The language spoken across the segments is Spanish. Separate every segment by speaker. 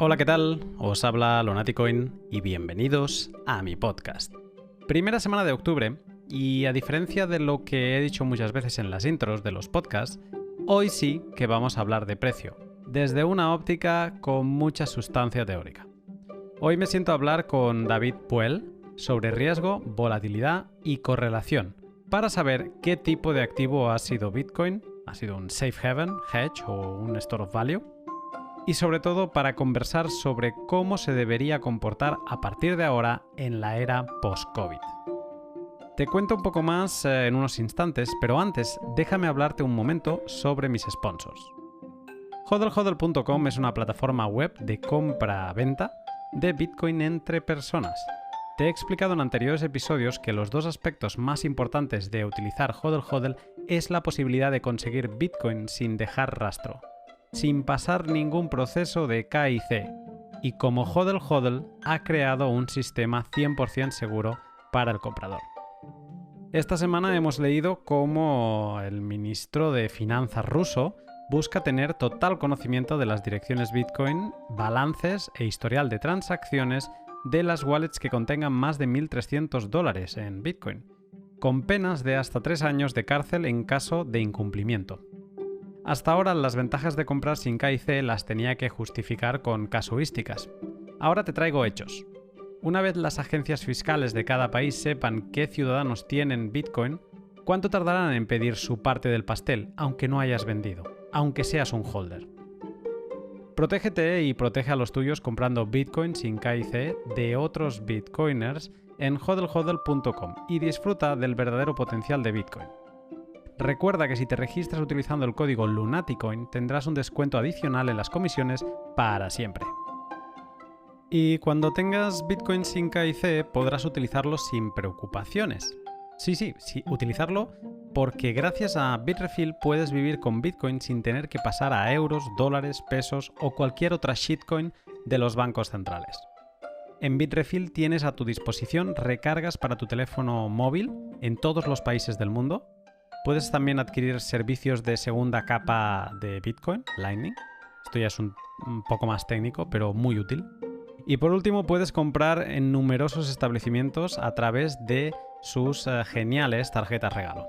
Speaker 1: Hola, ¿qué tal? Os habla Lunaticoin y bienvenidos a mi podcast. Primera semana de octubre y a diferencia de lo que he dicho muchas veces en las intros de los podcasts, hoy sí que vamos a hablar de precio, desde una óptica con mucha sustancia teórica. Hoy me siento a hablar con David Puel sobre riesgo, volatilidad y correlación, para saber qué tipo de activo ha sido Bitcoin, ha sido un safe haven, hedge o un store of value, y sobre todo para conversar sobre cómo se debería comportar a partir de ahora en la era post-COVID. Te cuento un poco más en unos instantes, pero antes déjame hablarte un momento sobre mis sponsors. HODL es una plataforma web de compra-venta de Bitcoin entre personas. Te he explicado en anteriores episodios que los dos aspectos más importantes de utilizar HODL es la posibilidad de conseguir Bitcoin sin dejar rastro, sin pasar ningún proceso de KYC, y como HODL ha creado un sistema 100% seguro para el comprador. Esta semana hemos leído cómo el ministro de Finanzas ruso busca tener total conocimiento de las direcciones Bitcoin, balances e historial de transacciones de las wallets que contengan más de $1.300 en Bitcoin, con penas de hasta 3 años de cárcel en caso de incumplimiento. Hasta ahora las ventajas de comprar sin KIC las tenía que justificar con casuísticas. Ahora te traigo hechos. Una vez las agencias fiscales de cada país sepan qué ciudadanos tienen Bitcoin, ¿cuánto tardarán en pedir su parte del pastel, aunque no hayas vendido, aunque seas un holder? Protégete y protege a los tuyos comprando Bitcoin sin KIC de otros bitcoiners en hodlhodl.com y disfruta del verdadero potencial de Bitcoin. Recuerda que si te registras utilizando el código Lunaticoin tendrás un descuento adicional en las comisiones para siempre. Y cuando tengas Bitcoin sin KIC podrás utilizarlo sin preocupaciones. Sí, utilizarlo porque gracias a Bitrefill puedes vivir con Bitcoin sin tener que pasar a euros, dólares, pesos o cualquier otra shitcoin de los bancos centrales. En Bitrefill tienes a tu disposición recargas para tu teléfono móvil en todos los países del mundo. Puedes también adquirir servicios de segunda capa de Bitcoin, Lightning. Esto ya es un poco más técnico, pero muy útil. Y por último, puedes comprar en numerosos establecimientos a través de sus geniales tarjetas regalo.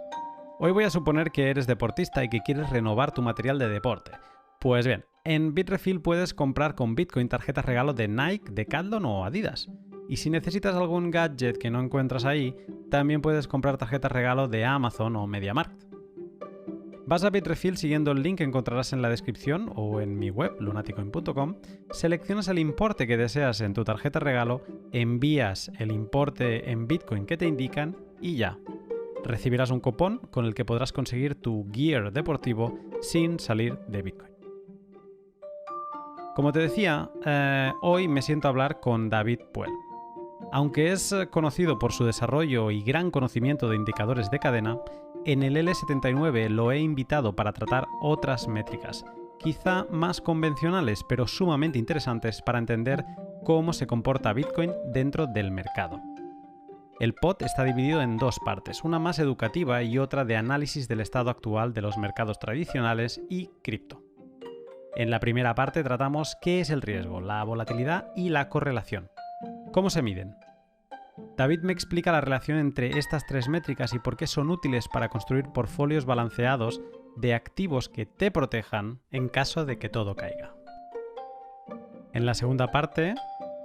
Speaker 1: Hoy voy a suponer que eres deportista y que quieres renovar tu material de deporte. Pues bien, en Bitrefill puedes comprar con Bitcoin tarjetas regalo de Nike, Decathlon o Adidas. Y si necesitas algún gadget que no encuentras ahí, también puedes comprar tarjetas regalo de Amazon o MediaMarkt. Vas a Bitrefill siguiendo el link que encontrarás en la descripción o en mi web, lunaticoin.com, seleccionas el importe que deseas en tu tarjeta regalo, envías el importe en Bitcoin que te indican y ya. Recibirás un cupón con el que podrás conseguir tu gear deportivo sin salir de Bitcoin. Como te decía, hoy me siento a hablar con David Puel. Aunque es conocido por su desarrollo y gran conocimiento de indicadores de cadena, en el L79 lo he invitado para tratar otras métricas, quizá más convencionales pero sumamente interesantes para entender cómo se comporta Bitcoin dentro del mercado. El pod está dividido en dos partes, una más educativa y otra de análisis del estado actual de los mercados tradicionales y cripto. En la primera parte tratamos qué es el riesgo, la volatilidad y la correlación. ¿Cómo se miden? David me explica la relación entre estas tres métricas y por qué son útiles para construir portfolios balanceados de activos que te protejan en caso de que todo caiga. En la segunda parte,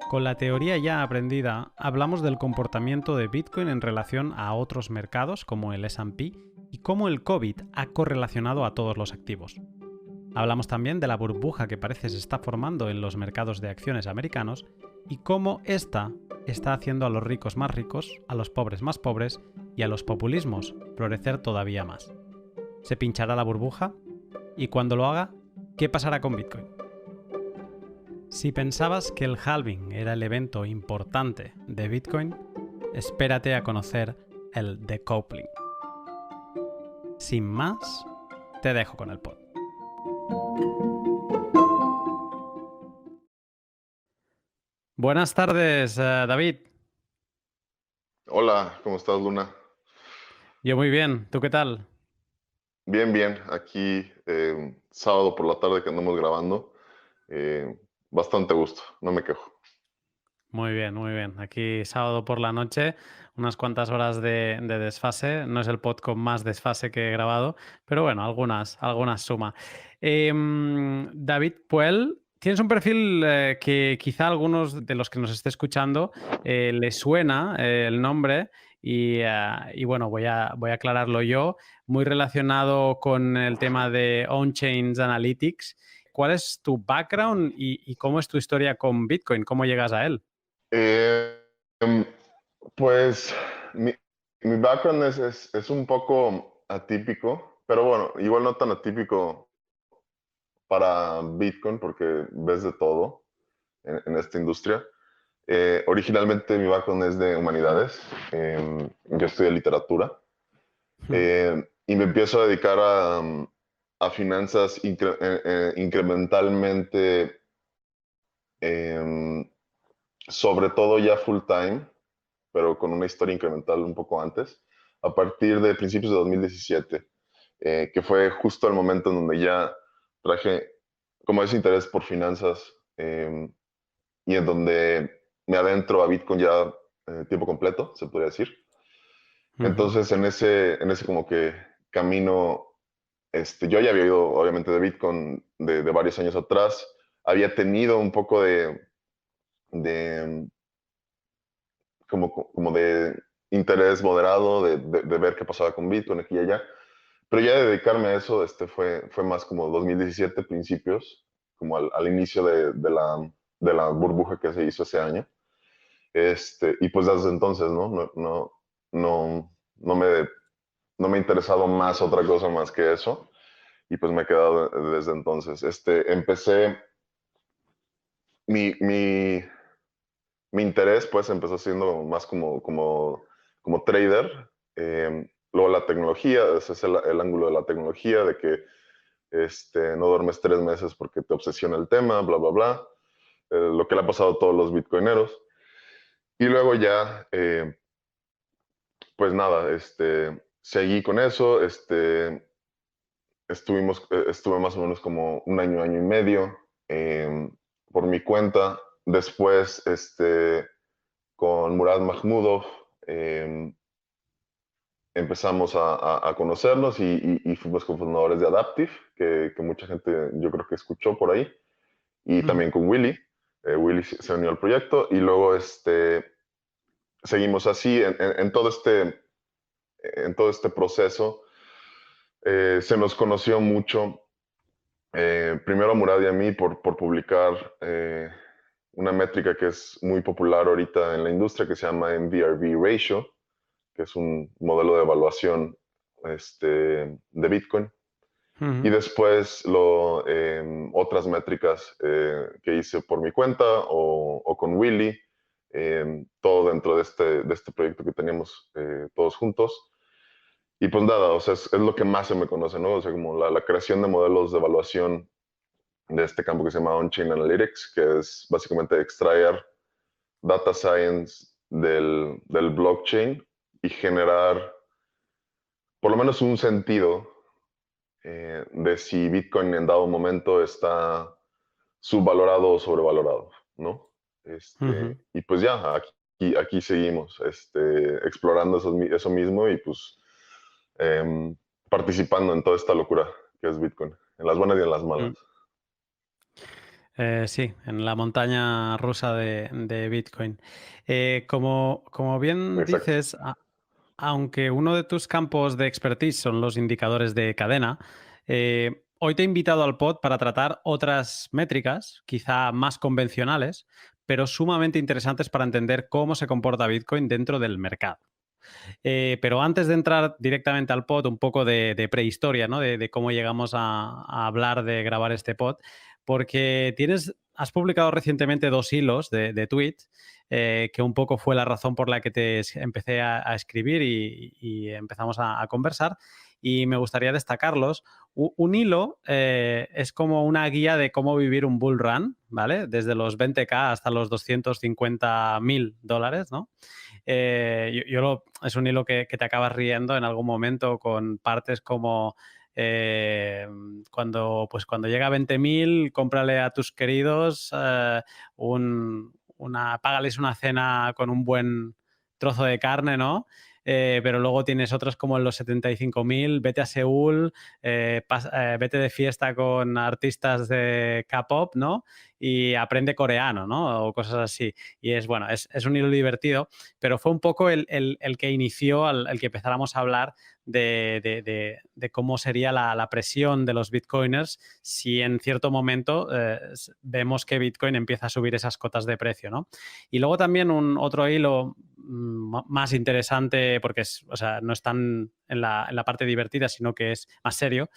Speaker 1: con la teoría ya aprendida, hablamos del comportamiento de Bitcoin en relación a otros mercados como el S&P y cómo el COVID ha correlacionado a todos los activos. Hablamos también de la burbuja que parece se está formando en los mercados de acciones americanos y cómo esta está haciendo a los ricos más ricos, a los pobres más pobres y a los populismos florecer todavía más. ¿Se pinchará la burbuja? Y cuando lo haga, ¿qué pasará con Bitcoin? Si pensabas que el halving era el evento importante de Bitcoin, espérate a conocer el decoupling. Sin más, te dejo con el pod. Buenas tardes, David.
Speaker 2: Hola, ¿cómo estás, Luna?
Speaker 1: Yo muy bien, ¿tú qué tal?
Speaker 2: Bien, bien. Aquí sábado por la tarde que andamos grabando. eh, bastante gusto, no me quejo.
Speaker 1: Muy bien, muy bien. Aquí sábado por la noche, unas cuantas horas de desfase. No es el pod con más desfase que he grabado, pero bueno, algunas suma. David Puel, tienes un perfil que quizá a algunos de los que nos esté escuchando les suena el nombre y bueno, voy a aclararlo yo. Muy relacionado con el tema de On-Chain Analytics. ¿Cuál es tu background y cómo es tu historia con Bitcoin? ¿Cómo llegas a él?
Speaker 2: Eh, em, pues mi, mi background es un poco atípico, pero bueno, igual no tan atípico para Bitcoin porque ves de todo en esta industria. Originalmente mi background es de humanidades, yo estudié literatura y me empiezo a dedicar a finanzas incrementalmente, em, sobre todo ya full time, pero con una historia incremental un poco antes, a partir de principios de 2017, que fue justo el momento en donde ya traje como ese interés por finanzas y en donde me adentro a Bitcoin ya tiempo completo, se podría decir.
Speaker 1: Ujú.
Speaker 2: Entonces, en ese como que camino, yo ya había oído obviamente de Bitcoin de varios años atrás, había tenido un poco de como de interés moderado de ver qué pasaba con Bitcoin aquí y allá. Pero ya de dedicarme a eso, fue más como 2017, principios, como al inicio de la burbuja que se hizo ese año. Y pues desde entonces, ¿no? No me, no me ha interesado más otra cosa más que eso. Y pues me he quedado desde entonces. Empecé, mi interés pues empezó siendo más como trader. Luego la tecnología, ese es el ángulo de la tecnología, de que no duermes 3 meses porque te obsesiona el tema, bla, bla, bla. Lo que le ha pasado a todos los bitcoineros. Y luego ya, pues nada, seguí con eso. Estuve más o menos como un año, año y medio por mi cuenta. Después, con Murad Mahmudov, eh, empezamos a conocernos y fuimos cofundadores de Adaptive, que mucha gente yo creo que escuchó por ahí, y
Speaker 1: Ujú.
Speaker 2: también con Willy. Willy se unió al proyecto y luego seguimos así en todo este proceso. Se nos conoció mucho, primero a Murad y a mí por publicar una métrica que es muy popular ahorita en la industria que se llama MVRV Ratio, que es un modelo de evaluación de Bitcoin. Y
Speaker 1: Ujú.
Speaker 2: después otras métricas que hice por mi cuenta o con Willy, todo dentro de este proyecto que teníamos todos juntos. Y pues nada, o sea, es lo que más se me conoce, ¿no? O sea, como la creación de modelos de evaluación de este campo que se llama On-Chain Analytics, que es básicamente extraer data science del blockchain y generar por lo menos un sentido de si Bitcoin en dado momento está subvalorado o sobrevalorado, ¿no?
Speaker 1: Ujú.
Speaker 2: Y pues ya, aquí seguimos, explorando eso mismo y pues em, participando en toda esta locura que es Bitcoin, en las buenas y en las malas.
Speaker 1: Mm. Sí, en la montaña rusa de Bitcoin. Como bien
Speaker 2: Exacto.
Speaker 1: dices, aunque uno de tus campos de expertise son los indicadores de cadena, hoy te he invitado al pod para tratar otras métricas, quizá más convencionales, pero sumamente interesantes para entender cómo se comporta Bitcoin dentro del mercado. Pero antes de entrar directamente al pod, un poco de prehistoria, ¿no? De cómo llegamos a hablar de grabar este pod, porque has publicado recientemente 2 hilos de tweets, que un poco fue la razón por la que empecé a escribir y empezamos a conversar. Y me gustaría destacarlos. Un hilo es como una guía de cómo vivir un bull run, ¿vale? Desde los 20K hasta los $250.000, ¿no? Es un hilo que te acabas riendo en algún momento con partes como cuando llega a 20.000, cómprale a tus queridos págales una cena con un buen trozo de carne, ¿no? Pero luego tienes otros como en los 75.000, vete a Seúl, vete de fiesta con artistas de K-pop, ¿no? Y aprende coreano, ¿no? O cosas así. Y es un hilo divertido, pero fue un poco el que inició el que empezáramos a hablar de cómo sería la presión de los bitcoiners si en cierto momento vemos que Bitcoin empieza a subir esas cotas de precio, ¿no? Y luego también otro hilo más interesante, porque no es tan en la parte divertida, sino que es más serio,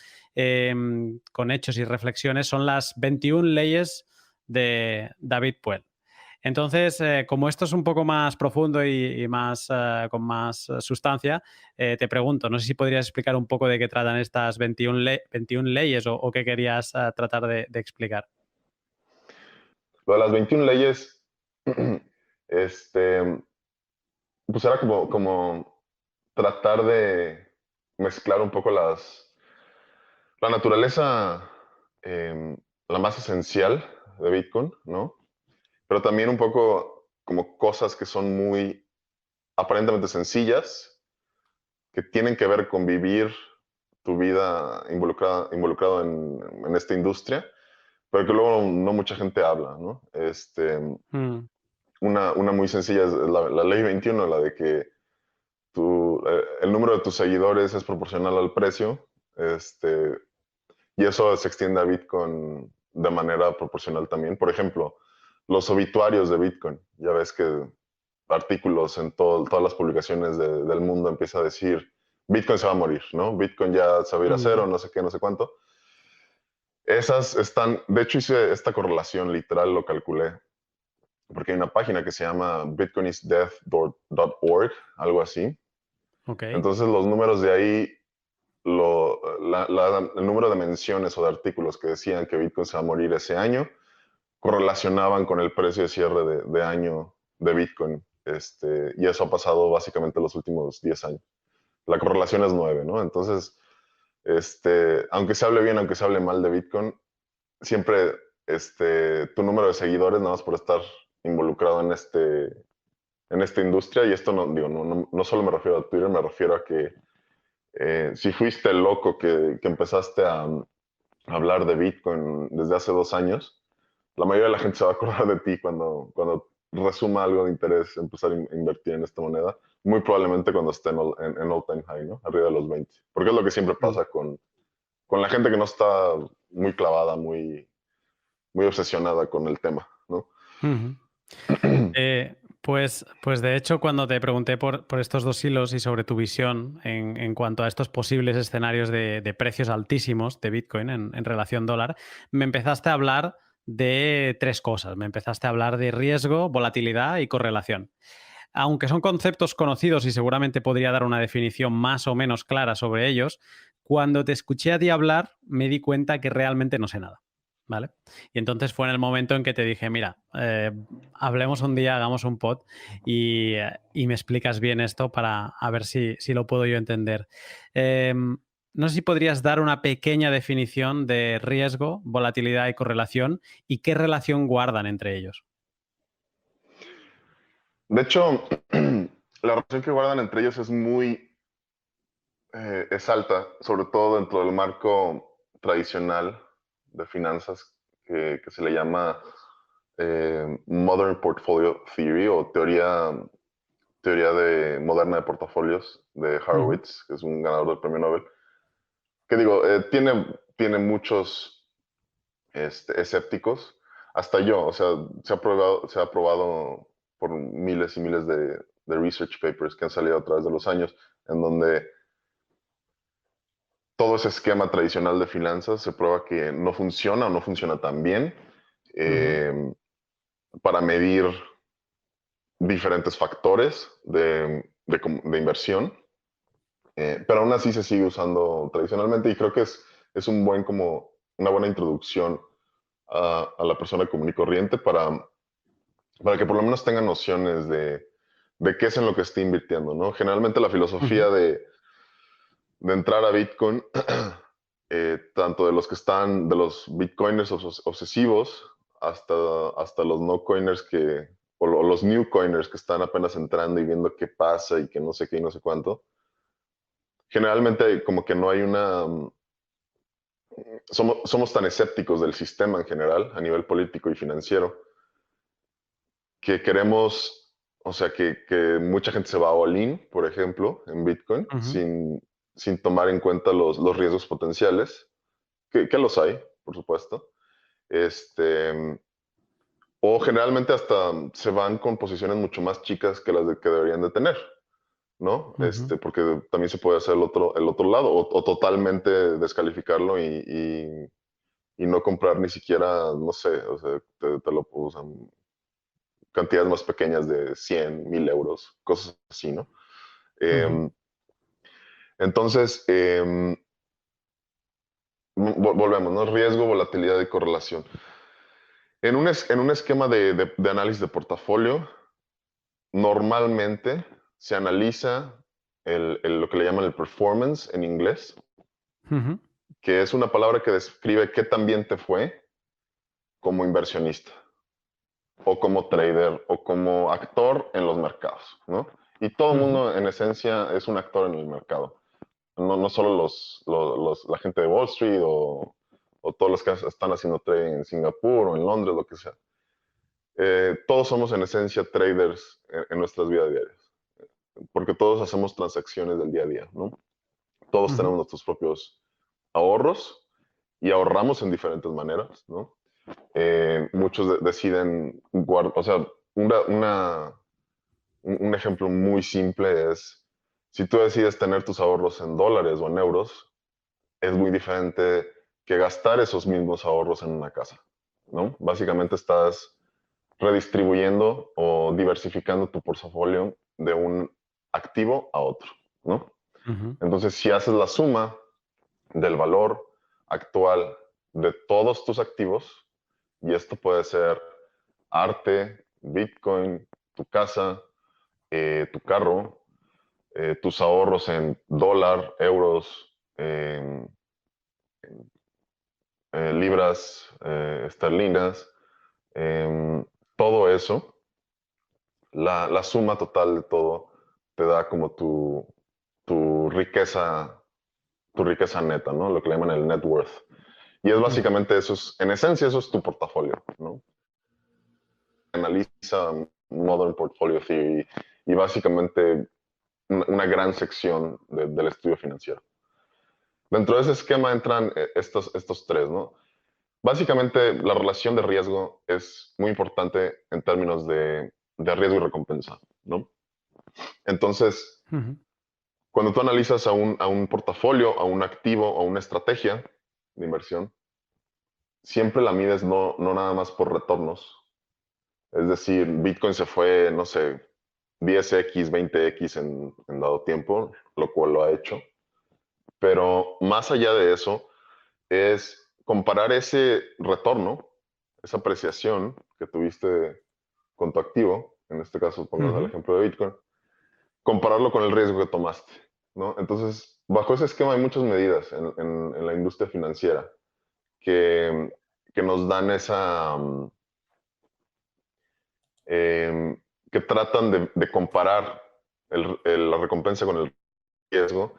Speaker 1: con hechos y reflexiones, son las 21 leyes de David Puel. Entonces, como esto es un poco más profundo y con más sustancia, te pregunto, no sé si podrías explicar un poco de qué tratan estas 21 leyes o qué querías tratar de explicar.
Speaker 2: Lo de las 21 leyes, pues era como tratar de mezclar un poco la naturaleza, la más esencial de Bitcoin, ¿no? Pero también un poco como cosas que son muy aparentemente sencillas, que tienen que ver con vivir tu vida involucrado en esta industria, pero que luego no mucha gente habla, ¿no? Una muy sencilla es la ley 21, la de que el número de tus seguidores es proporcional al precio, y eso se extiende a Bitcoin de manera proporcional también. Por ejemplo, los obituarios de Bitcoin. Ya ves que artículos en todas las publicaciones del mundo empieza a decir, Bitcoin se va a morir, ¿no? Bitcoin ya se va a ir a cero, no sé qué, no sé cuánto. Esas están, de hecho hice esta correlación literal, lo calculé, porque hay una página que se llama bitcoinisdeath.org, algo así.
Speaker 1: Okay.
Speaker 2: Entonces los números de ahí, el número de menciones o de artículos que decían que Bitcoin se va a morir ese año, correlacionaban con el precio de cierre de año de Bitcoin. Y eso ha pasado básicamente los últimos 10 años. La correlación es 9, ¿no? Entonces, aunque se hable bien, aunque se hable mal de Bitcoin, siempre tu número de seguidores, nada más por estar involucrado en esta industria, y esto no solo me refiero a Twitter, me refiero a que si fuiste el loco que empezaste a hablar de Bitcoin desde hace 2 años, la mayoría de la gente se va a acordar de ti cuando resuma algo de interés empezar a invertir en esta moneda, muy probablemente cuando esté en all-time high, ¿no? Arriba de los 20. Porque es lo que siempre pasa con la gente que no está muy clavada, muy obsesionada con el tema, ¿no?
Speaker 1: Pues de hecho, cuando te pregunté por estos dos hilos y sobre tu visión en cuanto a estos posibles escenarios de precios altísimos de Bitcoin en relación dólar, me empezaste a hablar de 3 cosas. Me empezaste a hablar de riesgo, volatilidad y correlación. Aunque son conceptos conocidos y seguramente podría dar una definición más o menos clara sobre ellos, cuando te escuché a ti hablar me di cuenta que realmente no sé nada. ¿Vale? Y entonces fue en el momento en que te dije, mira, hablemos un día, hagamos un pod y me explicas bien esto para a ver si lo puedo yo entender. No sé si podrías dar una pequeña definición de riesgo, volatilidad y correlación y qué relación guardan entre ellos.
Speaker 2: De hecho, la relación que guardan entre ellos es alta, sobre todo dentro del marco tradicional de finanzas que se le llama Modern Portfolio Theory, o teoría moderna de portafolios de Horowitz, que es un ganador del premio Nobel. Que digo, tiene muchos escépticos, hasta yo, o sea, se ha probado por miles y miles de research papers que han salido a través de los años, en donde todo ese esquema tradicional de finanzas se prueba que no funciona o no funciona tan bien para medir diferentes factores de inversión, pero aún así se sigue usando tradicionalmente, y creo que es una buena introducción a la persona común y corriente para que por lo menos tenga nociones de qué es en lo que está invirtiendo, ¿no? Generalmente la filosofía de entrar a Bitcoin tanto de los que están, de los bitcoiners obsesivos, hasta los no coiners o los new coiners que están apenas entrando y viendo qué pasa y que no sé qué y no sé cuánto. Generalmente como que no hay somos tan escépticos del sistema en general, a nivel político y financiero, que queremos, o sea, que mucha gente se va a all-in, por ejemplo, en Bitcoin,
Speaker 1: Ujú,
Speaker 2: sin tomar en cuenta los riesgos potenciales, que los hay, por supuesto. Este, o generalmente hasta se van con posiciones mucho más chicas que que deberían de tener, ¿no?
Speaker 1: ujú,
Speaker 2: Porque también se puede hacer el otro lado, o totalmente descalificarlo y no comprar ni siquiera, no sé, o sea, te lo usan cantidades más pequeñas de 100, 1000 euros, cosas así, ¿no?
Speaker 1: ujú,
Speaker 2: Eh, entonces, volvemos, ¿no? Riesgo, volatilidad y correlación. En un esquema de análisis de portafolio, normalmente se analiza lo que le llaman el performance en inglés,
Speaker 1: ujú,
Speaker 2: que es una palabra que describe qué tan bien te fue como inversionista, o como trader, o como actor en los mercados, ¿no? Y todo el
Speaker 1: ujú,
Speaker 2: mundo, en esencia, es un actor en el mercado. No solo la gente de Wall Street o todos los que están haciendo trading en Singapur o en Londres, lo que sea. Todos somos en esencia traders en nuestras vidas diarias, porque todos hacemos transacciones del día a día, ¿no? Todos
Speaker 1: ujú,
Speaker 2: tenemos nuestros propios ahorros y ahorramos en diferentes maneras, ¿no? Muchos deciden guardar, o sea, un ejemplo muy simple es, si tú decides tener tus ahorros en dólares o en euros, es muy diferente que gastar esos mismos ahorros en una casa, ¿no? Básicamente estás redistribuyendo o diversificando tu portafolio de un activo a otro, ¿no?
Speaker 1: ujú,
Speaker 2: Entonces, si haces la suma del valor actual de todos tus activos, y esto puede ser arte, Bitcoin, tu casa, tu carro, tus ahorros en dólar, euros, libras esterlinas, em, todo eso, la suma total de todo te da como tu riqueza, tu riqueza neta, ¿no? Lo que le llaman el net worth. Y es
Speaker 1: ujú.
Speaker 2: básicamente eso, en esencia eso es tu portafolio, ¿no? Analiza Modern Portfolio Theory y básicamente una gran sección del estudio financiero. Dentro de ese esquema entran estos tres, ¿no? Básicamente, la relación de riesgo es muy importante en términos de riesgo y recompensa, ¿no? Entonces,
Speaker 1: Ujú,
Speaker 2: cuando tú analizas a un portafolio, a un activo, a una estrategia de inversión, siempre la mides no nada más por retornos. Es decir, Bitcoin se fue, no sé, 10x, 20x en dado tiempo, lo cual lo ha hecho. Pero más allá de eso, es comparar ese retorno, esa apreciación que tuviste con tu activo, en este caso pongamos el
Speaker 1: ujú,
Speaker 2: ejemplo de Bitcoin, compararlo con el riesgo que tomaste, ¿no? Entonces, bajo ese esquema hay muchas medidas en la industria financiera que, que nos dan eh, que tratan de comparar la recompensa con el riesgo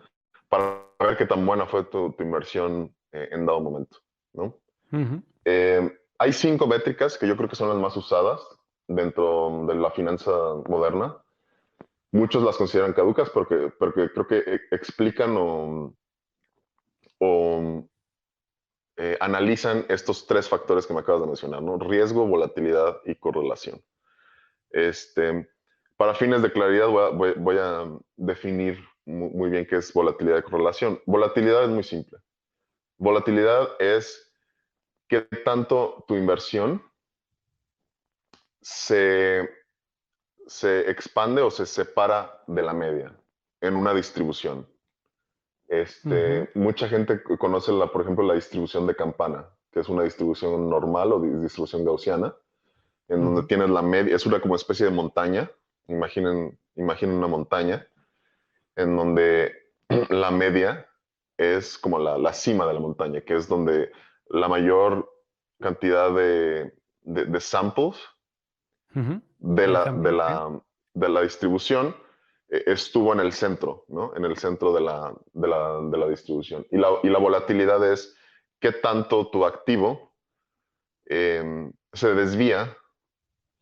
Speaker 2: para ver qué tan buena fue tu inversión en dado momento, ¿no?
Speaker 1: ujú,
Speaker 2: Hay 5 métricas que yo creo que son las más usadas dentro de la finanza moderna. Muchos las consideran caducas porque creo que explican o analizan estos tres factores que me acabas de mencionar, ¿no? Riesgo, volatilidad y correlación. Este, para fines de claridad voy a definir muy bien qué es volatilidad y correlación. Volatilidad es muy simple. Volatilidad es qué tanto tu inversión se, se expande o se separa de la media en una distribución.
Speaker 1: ujú,
Speaker 2: Mucha gente conoce, por ejemplo, la distribución de Campana, que es una distribución normal o distribución gaussiana, en donde
Speaker 1: ujú,
Speaker 2: tienes la media, es una como especie de montaña, imaginen una montaña, en donde la media es como la cima de la montaña, que es donde la mayor cantidad de samples
Speaker 1: Ujú.
Speaker 2: de
Speaker 1: De
Speaker 2: la, de
Speaker 1: ejemplo, ¿sí?
Speaker 2: la, de la distribución estuvo en el centro, ¿no? En el centro de la distribución. Y la volatilidad es qué tanto tu activo se desvía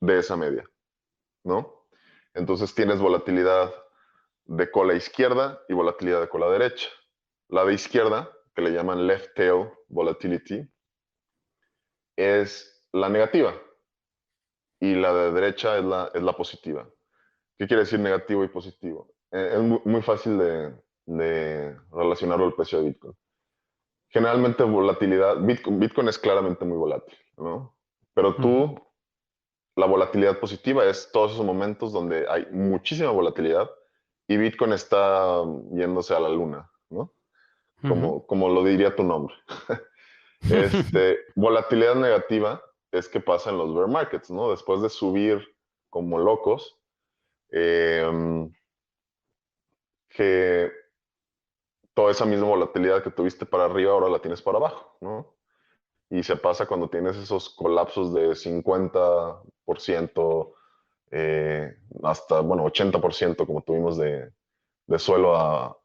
Speaker 2: de esa media, ¿no? Entonces tienes volatilidad de cola izquierda y volatilidad de cola derecha. La de izquierda, que le llaman left tail volatility, es la negativa y la de derecha es la positiva. ¿Qué quiere decir negativo y positivo? Es muy fácil de relacionarlo al precio de Bitcoin. Generalmente volatilidad, Bitcoin es claramente muy volátil, ¿no? Pero
Speaker 1: Ujú,
Speaker 2: la volatilidad positiva es todos esos momentos donde hay muchísima volatilidad y Bitcoin está yéndose a la luna, ¿no?
Speaker 1: ujú.
Speaker 2: Como lo diría tu nombre. Volatilidad negativa es que pasa en los bear markets, ¿no? Después de subir como locos, eh, que toda esa misma volatilidad que tuviste para arriba ahora la tienes para abajo, ¿no? Y se pasa cuando tienes esos colapsos de 50%, hasta, bueno, 80% como tuvimos de suelo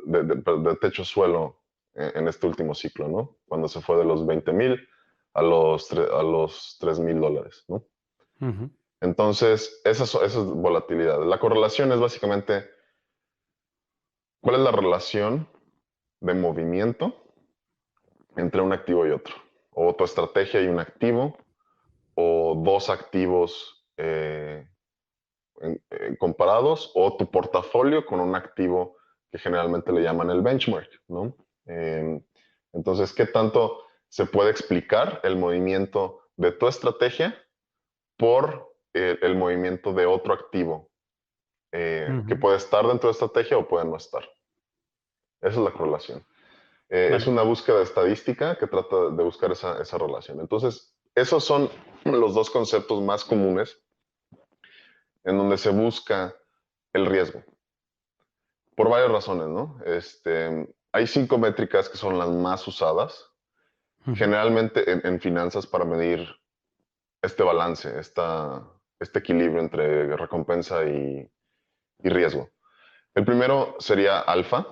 Speaker 2: de techo a suelo en este último ciclo, ¿no? Cuando se fue de los 20,000 a los $3,000, ¿no?
Speaker 1: Ujú.
Speaker 2: Entonces, esa es volatilidad. La correlación es básicamente cuál es la relación de movimiento entre un activo y otro. O tu estrategia y un activo, o dos activos comparados, o tu portafolio con un activo que generalmente le llaman el benchmark, ¿no? Eh, entonces, ¿qué tanto se puede explicar el movimiento de tu estrategia por el movimiento de otro activo que
Speaker 1: Ujú.
Speaker 2: puede estar dentro de la estrategia o puede no estar? Esa es la correlación. Es
Speaker 1: Vale.
Speaker 2: una búsqueda estadística que trata de buscar esa relación. Entonces, esos son los dos conceptos más comunes en donde se busca el riesgo, por varias razones, ¿no? Hay 5 métricas que son las más usadas,
Speaker 1: Ujú.
Speaker 2: generalmente en finanzas para medir este balance, este equilibrio entre recompensa y riesgo. El primero sería alfa.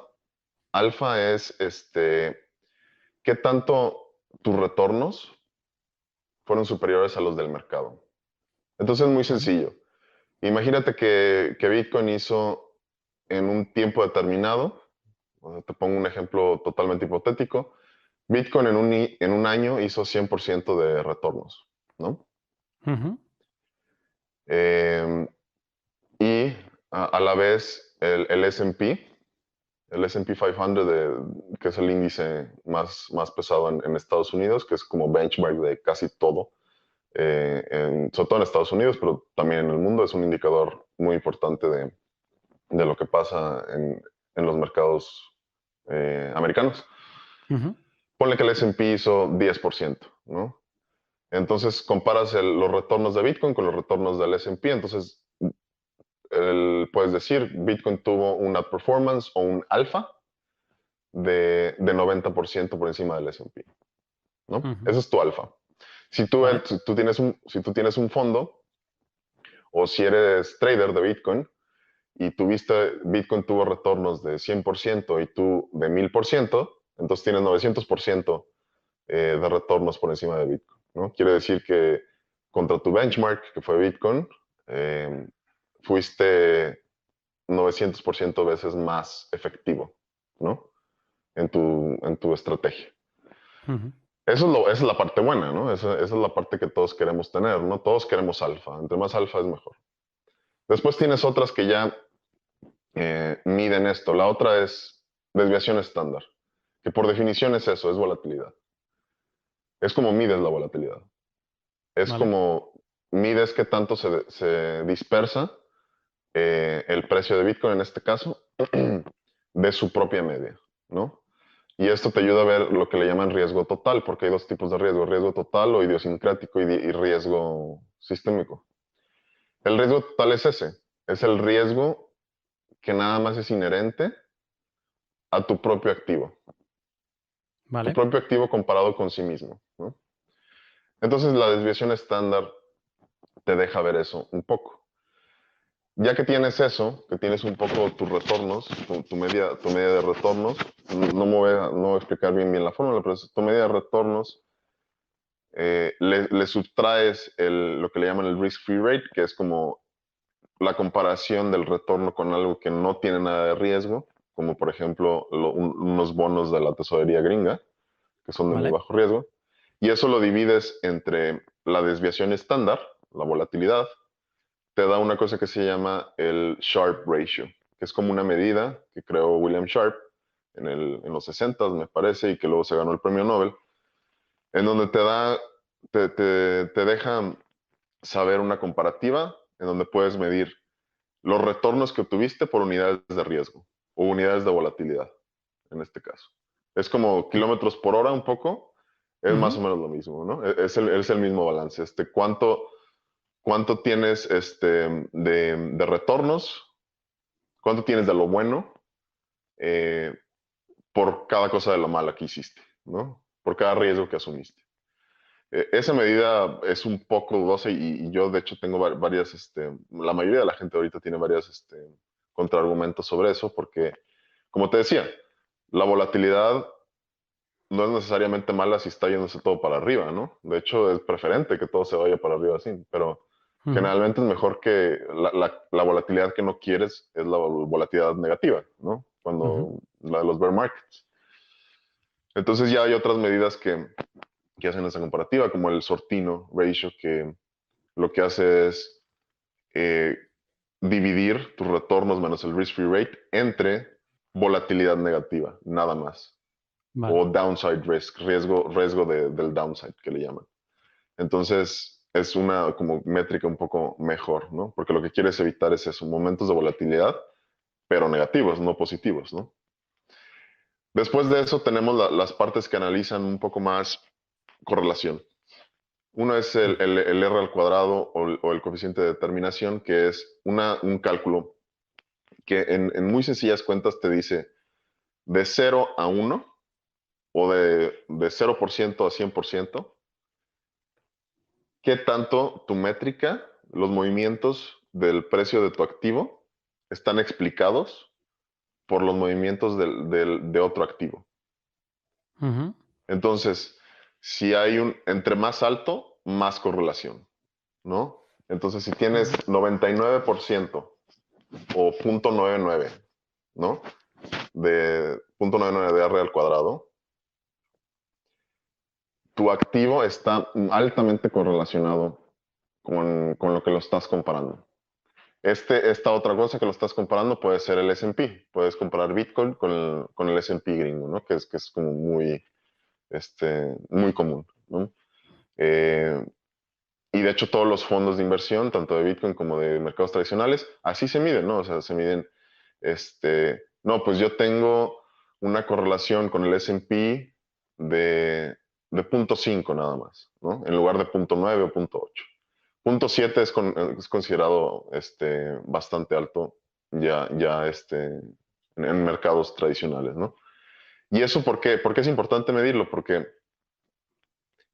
Speaker 2: Alfa es qué tanto tus retornos fueron superiores a los del mercado. Entonces es muy
Speaker 1: Vale.
Speaker 2: sencillo. Imagínate que Bitcoin hizo en un tiempo determinado, o sea, te pongo un ejemplo totalmente hipotético, Bitcoin en un año hizo 100% de retornos, ¿no?
Speaker 1: Ujú.
Speaker 2: Eh, y a la vez el S&P, el S&P 500, que es el índice más pesado en Estados Unidos, que es como benchmark de casi todo, sobre todo en Estados Unidos, pero también en el mundo, es un indicador muy importante de lo que pasa en los mercados americanos.
Speaker 1: Ujú.
Speaker 2: Ponle que el S&P hizo 10%, ¿no? Entonces comparas los retornos de Bitcoin con los retornos del S&P, entonces puedes decir Bitcoin tuvo una performance o un alfa de 90% por encima del S&P, ¿no?
Speaker 1: Ujú.
Speaker 2: Ese es tu alfa. Si tú,
Speaker 1: Vale.
Speaker 2: si tú tienes un fondo o si eres trader de Bitcoin y Bitcoin tuvo retornos de 100% y tú de 1000%, entonces tienes 900% de retornos por encima de Bitcoin, ¿no? Quiere decir que contra tu benchmark, que fue Bitcoin, eh, fuiste 900% veces más efectivo, ¿no? En tu estrategia.
Speaker 1: Ujú.
Speaker 2: Esa es la parte buena, ¿no? Esa es la parte que todos queremos tener, ¿no? Todos queremos alfa. Entre más alfa es mejor. Después tienes otras que ya miden esto. La otra es desviación estándar, que por definición es eso, es volatilidad. Es como mides la volatilidad. Es
Speaker 1: Vale.
Speaker 2: como mides qué tanto se dispersa el precio de Bitcoin, en este caso, de su propia media, ¿no? Y esto te ayuda a ver lo que le llaman riesgo total, porque hay dos tipos de riesgo total o idiosincrático y riesgo sistémico. El riesgo total es ese, es el riesgo que nada más es inherente a tu propio activo. Tu
Speaker 1: Vale.
Speaker 2: propio activo comparado con sí mismo, ¿no? Entonces la desviación estándar te deja ver eso un poco. Ya que tienes eso, que tienes un poco tus retornos, tu media de retornos, no voy a explicar bien la fórmula, pero tu media de retornos, le subtraes lo que le llaman el risk-free rate, que es como la comparación del retorno con algo que no tiene nada de riesgo, como por ejemplo unos bonos de la tesorería gringa, que son de muy
Speaker 1: Vale.
Speaker 2: bajo riesgo, y eso lo divides entre la desviación estándar, la volatilidad, te da una cosa que se llama el Sharpe Ratio, que es como una medida que creó William Sharpe en los 60, me parece, y que luego se ganó el premio Nobel, en donde te deja saber una comparativa, en donde puedes medir los retornos que obtuviste por unidades de riesgo o unidades de volatilidad, en este caso. Es como kilómetros por hora un poco, es más
Speaker 1: Ujú.
Speaker 2: o menos lo mismo, ¿no? Es el mismo balance. ¿Cuánto tienes de retornos? ¿Cuánto tienes de lo bueno eh, por cada cosa de lo mala que hiciste, ¿no? Por cada riesgo que asumiste. Esa medida es un poco dudosa y yo de hecho tengo varias, la mayoría de la gente ahorita tiene varias contraargumentos sobre eso porque, como te decía, la volatilidad no es necesariamente mala si está yéndose todo para arriba, ¿no? De hecho, es preferente que todo se vaya para arriba así, pero
Speaker 1: Ujú.
Speaker 2: generalmente es mejor que la volatilidad que no quieres es la volatilidad negativa, ¿no?
Speaker 1: Ujú.
Speaker 2: Cuando la de los bear markets. Entonces ya hay otras medidas que hacen esa comparativa, como el Sortino Ratio, que lo que hace es eh, dividir tus retornos menos el risk-free rate entre volatilidad negativa, nada más. O
Speaker 1: Vale.
Speaker 2: downside risk, riesgo del downside que le llaman. Entonces es una como métrica un poco mejor, ¿no? Porque lo que quieres evitar es eso, momentos de volatilidad, pero negativos, no positivos, ¿no? Después de eso tenemos las partes que analizan un poco más correlación. Uno es el R al cuadrado o el coeficiente de determinación, que es un cálculo que en muy sencillas cuentas te dice de 0 a 1 o de 0% a 100%, qué tanto tu métrica, los movimientos del precio de tu activo están explicados por los movimientos de otro activo.
Speaker 1: Ujú.
Speaker 2: Entonces, si hay entre más alto, más correlación, ¿no? Entonces, si tienes
Speaker 1: Vale.
Speaker 2: 99% o 0.99, ¿no? De 0.99 de R al cuadrado, tu activo está altamente correlacionado con lo que lo estás comparando. Esta otra cosa que lo estás comparando puede ser el S&P. Puedes comparar Bitcoin con el S&P gringo, ¿no? Que es como muy común, ¿no? Eh, y de hecho todos los fondos de inversión, tanto de Bitcoin como de mercados tradicionales, así se miden, ¿no? O sea, se miden, no, pues yo tengo una correlación con el S&P de 0.5 nada más, ¿no? En lugar de 0.9 o 0.8. 0.7 es considerado bastante alto ya en mercados tradicionales, ¿no? ¿Y eso por qué es importante medirlo? Porque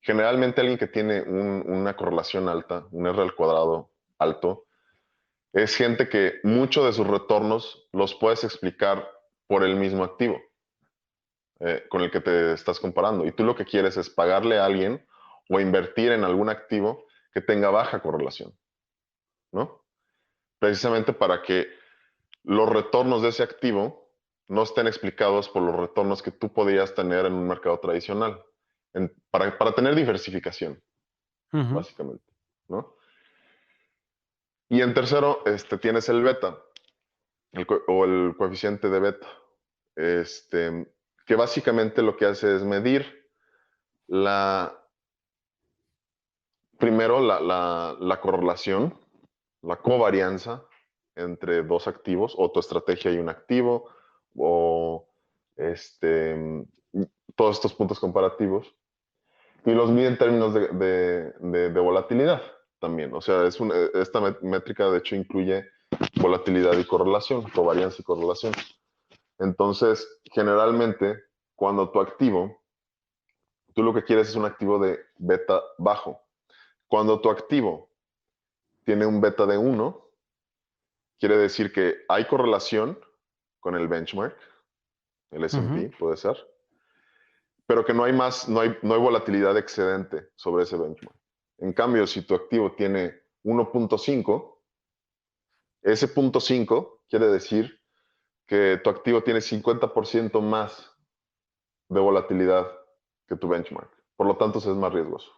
Speaker 2: generalmente alguien que tiene una correlación alta, un R al cuadrado alto, es gente que muchos de sus retornos los puedes explicar por el mismo activo con el que te estás comparando. Y tú lo que quieres es pagarle a alguien o invertir en algún activo que tenga baja correlación, ¿no? Precisamente para que los retornos de ese activo no estén explicados por los retornos que tú podrías tener en un mercado tradicional, para tener diversificación,
Speaker 1: Ujú.
Speaker 2: básicamente, ¿no? Y en tercero, tienes el beta, o el coeficiente de beta, este, que básicamente lo que hace es medir la, primero la correlación, la covarianza entre dos activos, o tu estrategia y un activo, o todos estos puntos comparativos, y los mide en términos de volatilidad también. O sea, esta métrica de hecho incluye volatilidad y correlación, covarianza y correlación. Entonces, generalmente, cuando tú lo que quieres es un activo de beta bajo. Cuando tu activo tiene un beta de 1, quiere decir que hay correlación con el benchmark, el S&P puede ser, pero que no hay no hay volatilidad excedente sobre ese benchmark. En cambio, si tu activo tiene 1.5, ese 0.5 quiere decir que tu activo tiene 50% más de volatilidad que tu benchmark. Por lo tanto, es más riesgoso.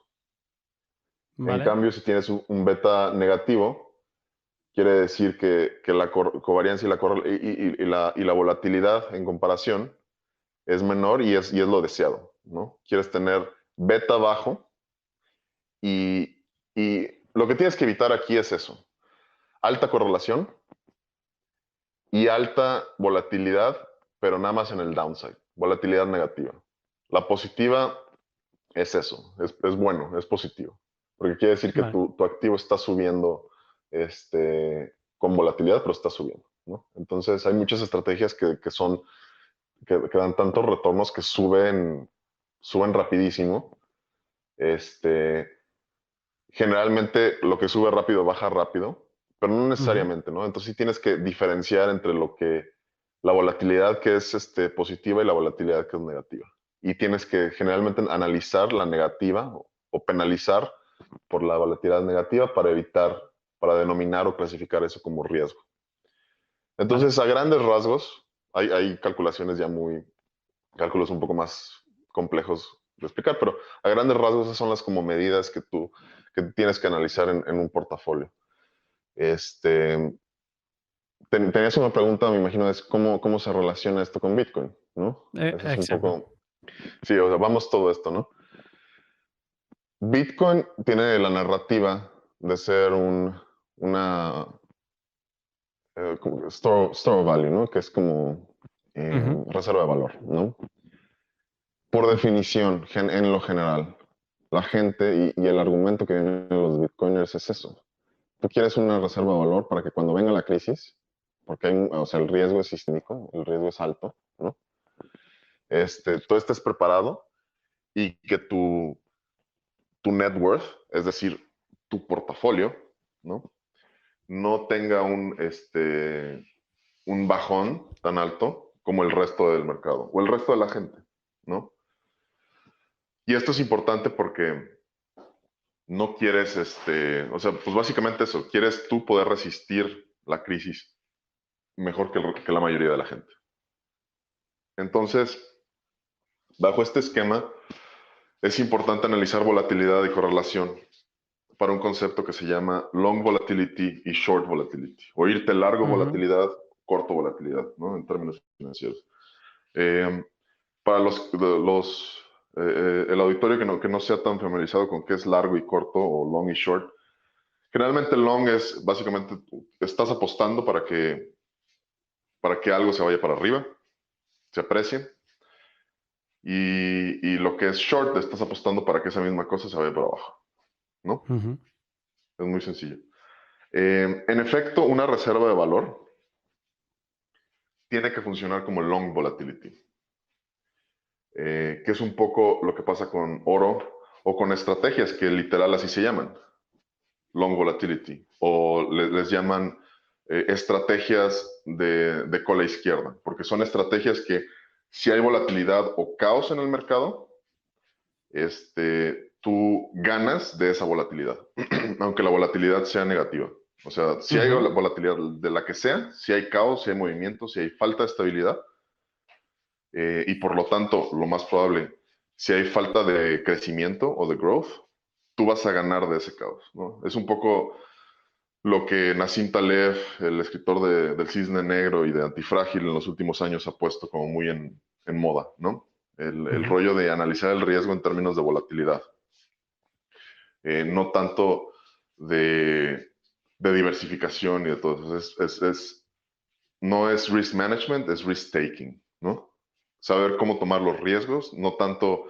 Speaker 2: En
Speaker 1: Vale.
Speaker 2: cambio, si tienes un beta negativo, quiere decir que la covariancia y la volatilidad en comparación es menor y es lo deseado, ¿no? Quieres tener beta bajo y lo que tienes que evitar aquí es eso. Alta correlación y alta volatilidad, pero nada más en el downside. Volatilidad negativa. La positiva es eso, es bueno, es positivo. Porque quiere decir que
Speaker 1: Vale.
Speaker 2: tu activo está subiendo con volatilidad, pero está subiendo, ¿no? Entonces hay muchas estrategias que dan tantos retornos que suben rapidísimo. Generalmente lo que sube rápido baja rápido, pero no necesariamente, ¿no? Entonces sí tienes que diferenciar entre la volatilidad que es positiva y la volatilidad que es negativa. Y tienes que generalmente analizar la negativa o penalizar por la volatilidad negativa para denominar o clasificar eso como riesgo.
Speaker 1: Vale.
Speaker 2: Entonces, a grandes rasgos, hay cálculos un poco más complejos de explicar, pero a grandes rasgos esas son las como medidas que tienes que analizar en un portafolio. Este, Tenías una pregunta, me imagino, es cómo se relaciona esto con Bitcoin, ¿no? Eso es un
Speaker 1: Exacto.
Speaker 2: poco, sí, o sea, vamos todo esto, ¿no? Bitcoin tiene la narrativa de ser una como store of value, ¿no? Que es como reserva de valor, ¿no? Por definición, en lo general, la gente y el argumento que vienen los bitcoiners es eso. Tú quieres una reserva de valor para que cuando venga la crisis, porque o sea, el riesgo es sistémico, el riesgo es alto, ¿no? Tú estés preparado y que tu net worth, es decir, tu portafolio, ¿no? No tenga un bajón tan alto como el resto del mercado o el resto de la gente, ¿no? Y esto es importante porque no quieres, o sea, pues básicamente eso, quieres tú poder resistir la crisis mejor que la mayoría de la gente. Entonces, bajo este esquema, es importante analizar volatilidad y correlación para un concepto que se llama long volatility y short volatility, o irte largo volatilidad, corto volatilidad, ¿no? En términos financieros. Eh, para el auditorio que no sea tan familiarizado con qué es largo y corto o long y short, generalmente long es básicamente estás apostando para que algo se vaya para arriba, se aprecie, y lo que es short estás apostando para que esa misma cosa se vaya para abajo, ¿no? Es muy sencillo. En efecto, una reserva de valor tiene que funcionar como long volatility, que es un poco lo que pasa con oro o con estrategias que literal así se llaman, long volatility, o les llaman estrategias de cola izquierda, porque son estrategias que si hay volatilidad o caos en el mercado, tú ganas de esa volatilidad, aunque la volatilidad sea negativa. O sea, si hay volatilidad de la que sea, si hay caos, si hay movimiento, si hay falta de estabilidad, y por lo tanto, lo más probable, si hay falta de crecimiento o de growth, tú vas a ganar de ese caos, ¿no? Es un poco lo que Nassim Taleb, el escritor del Cisne Negro y de Antifrágil en los últimos años ha puesto como muy en moda, ¿no? El rollo de analizar el riesgo en términos de volatilidad. No tanto de diversificación y de todo eso. No es risk management, es risk taking, ¿no? Saber cómo tomar los riesgos, no tanto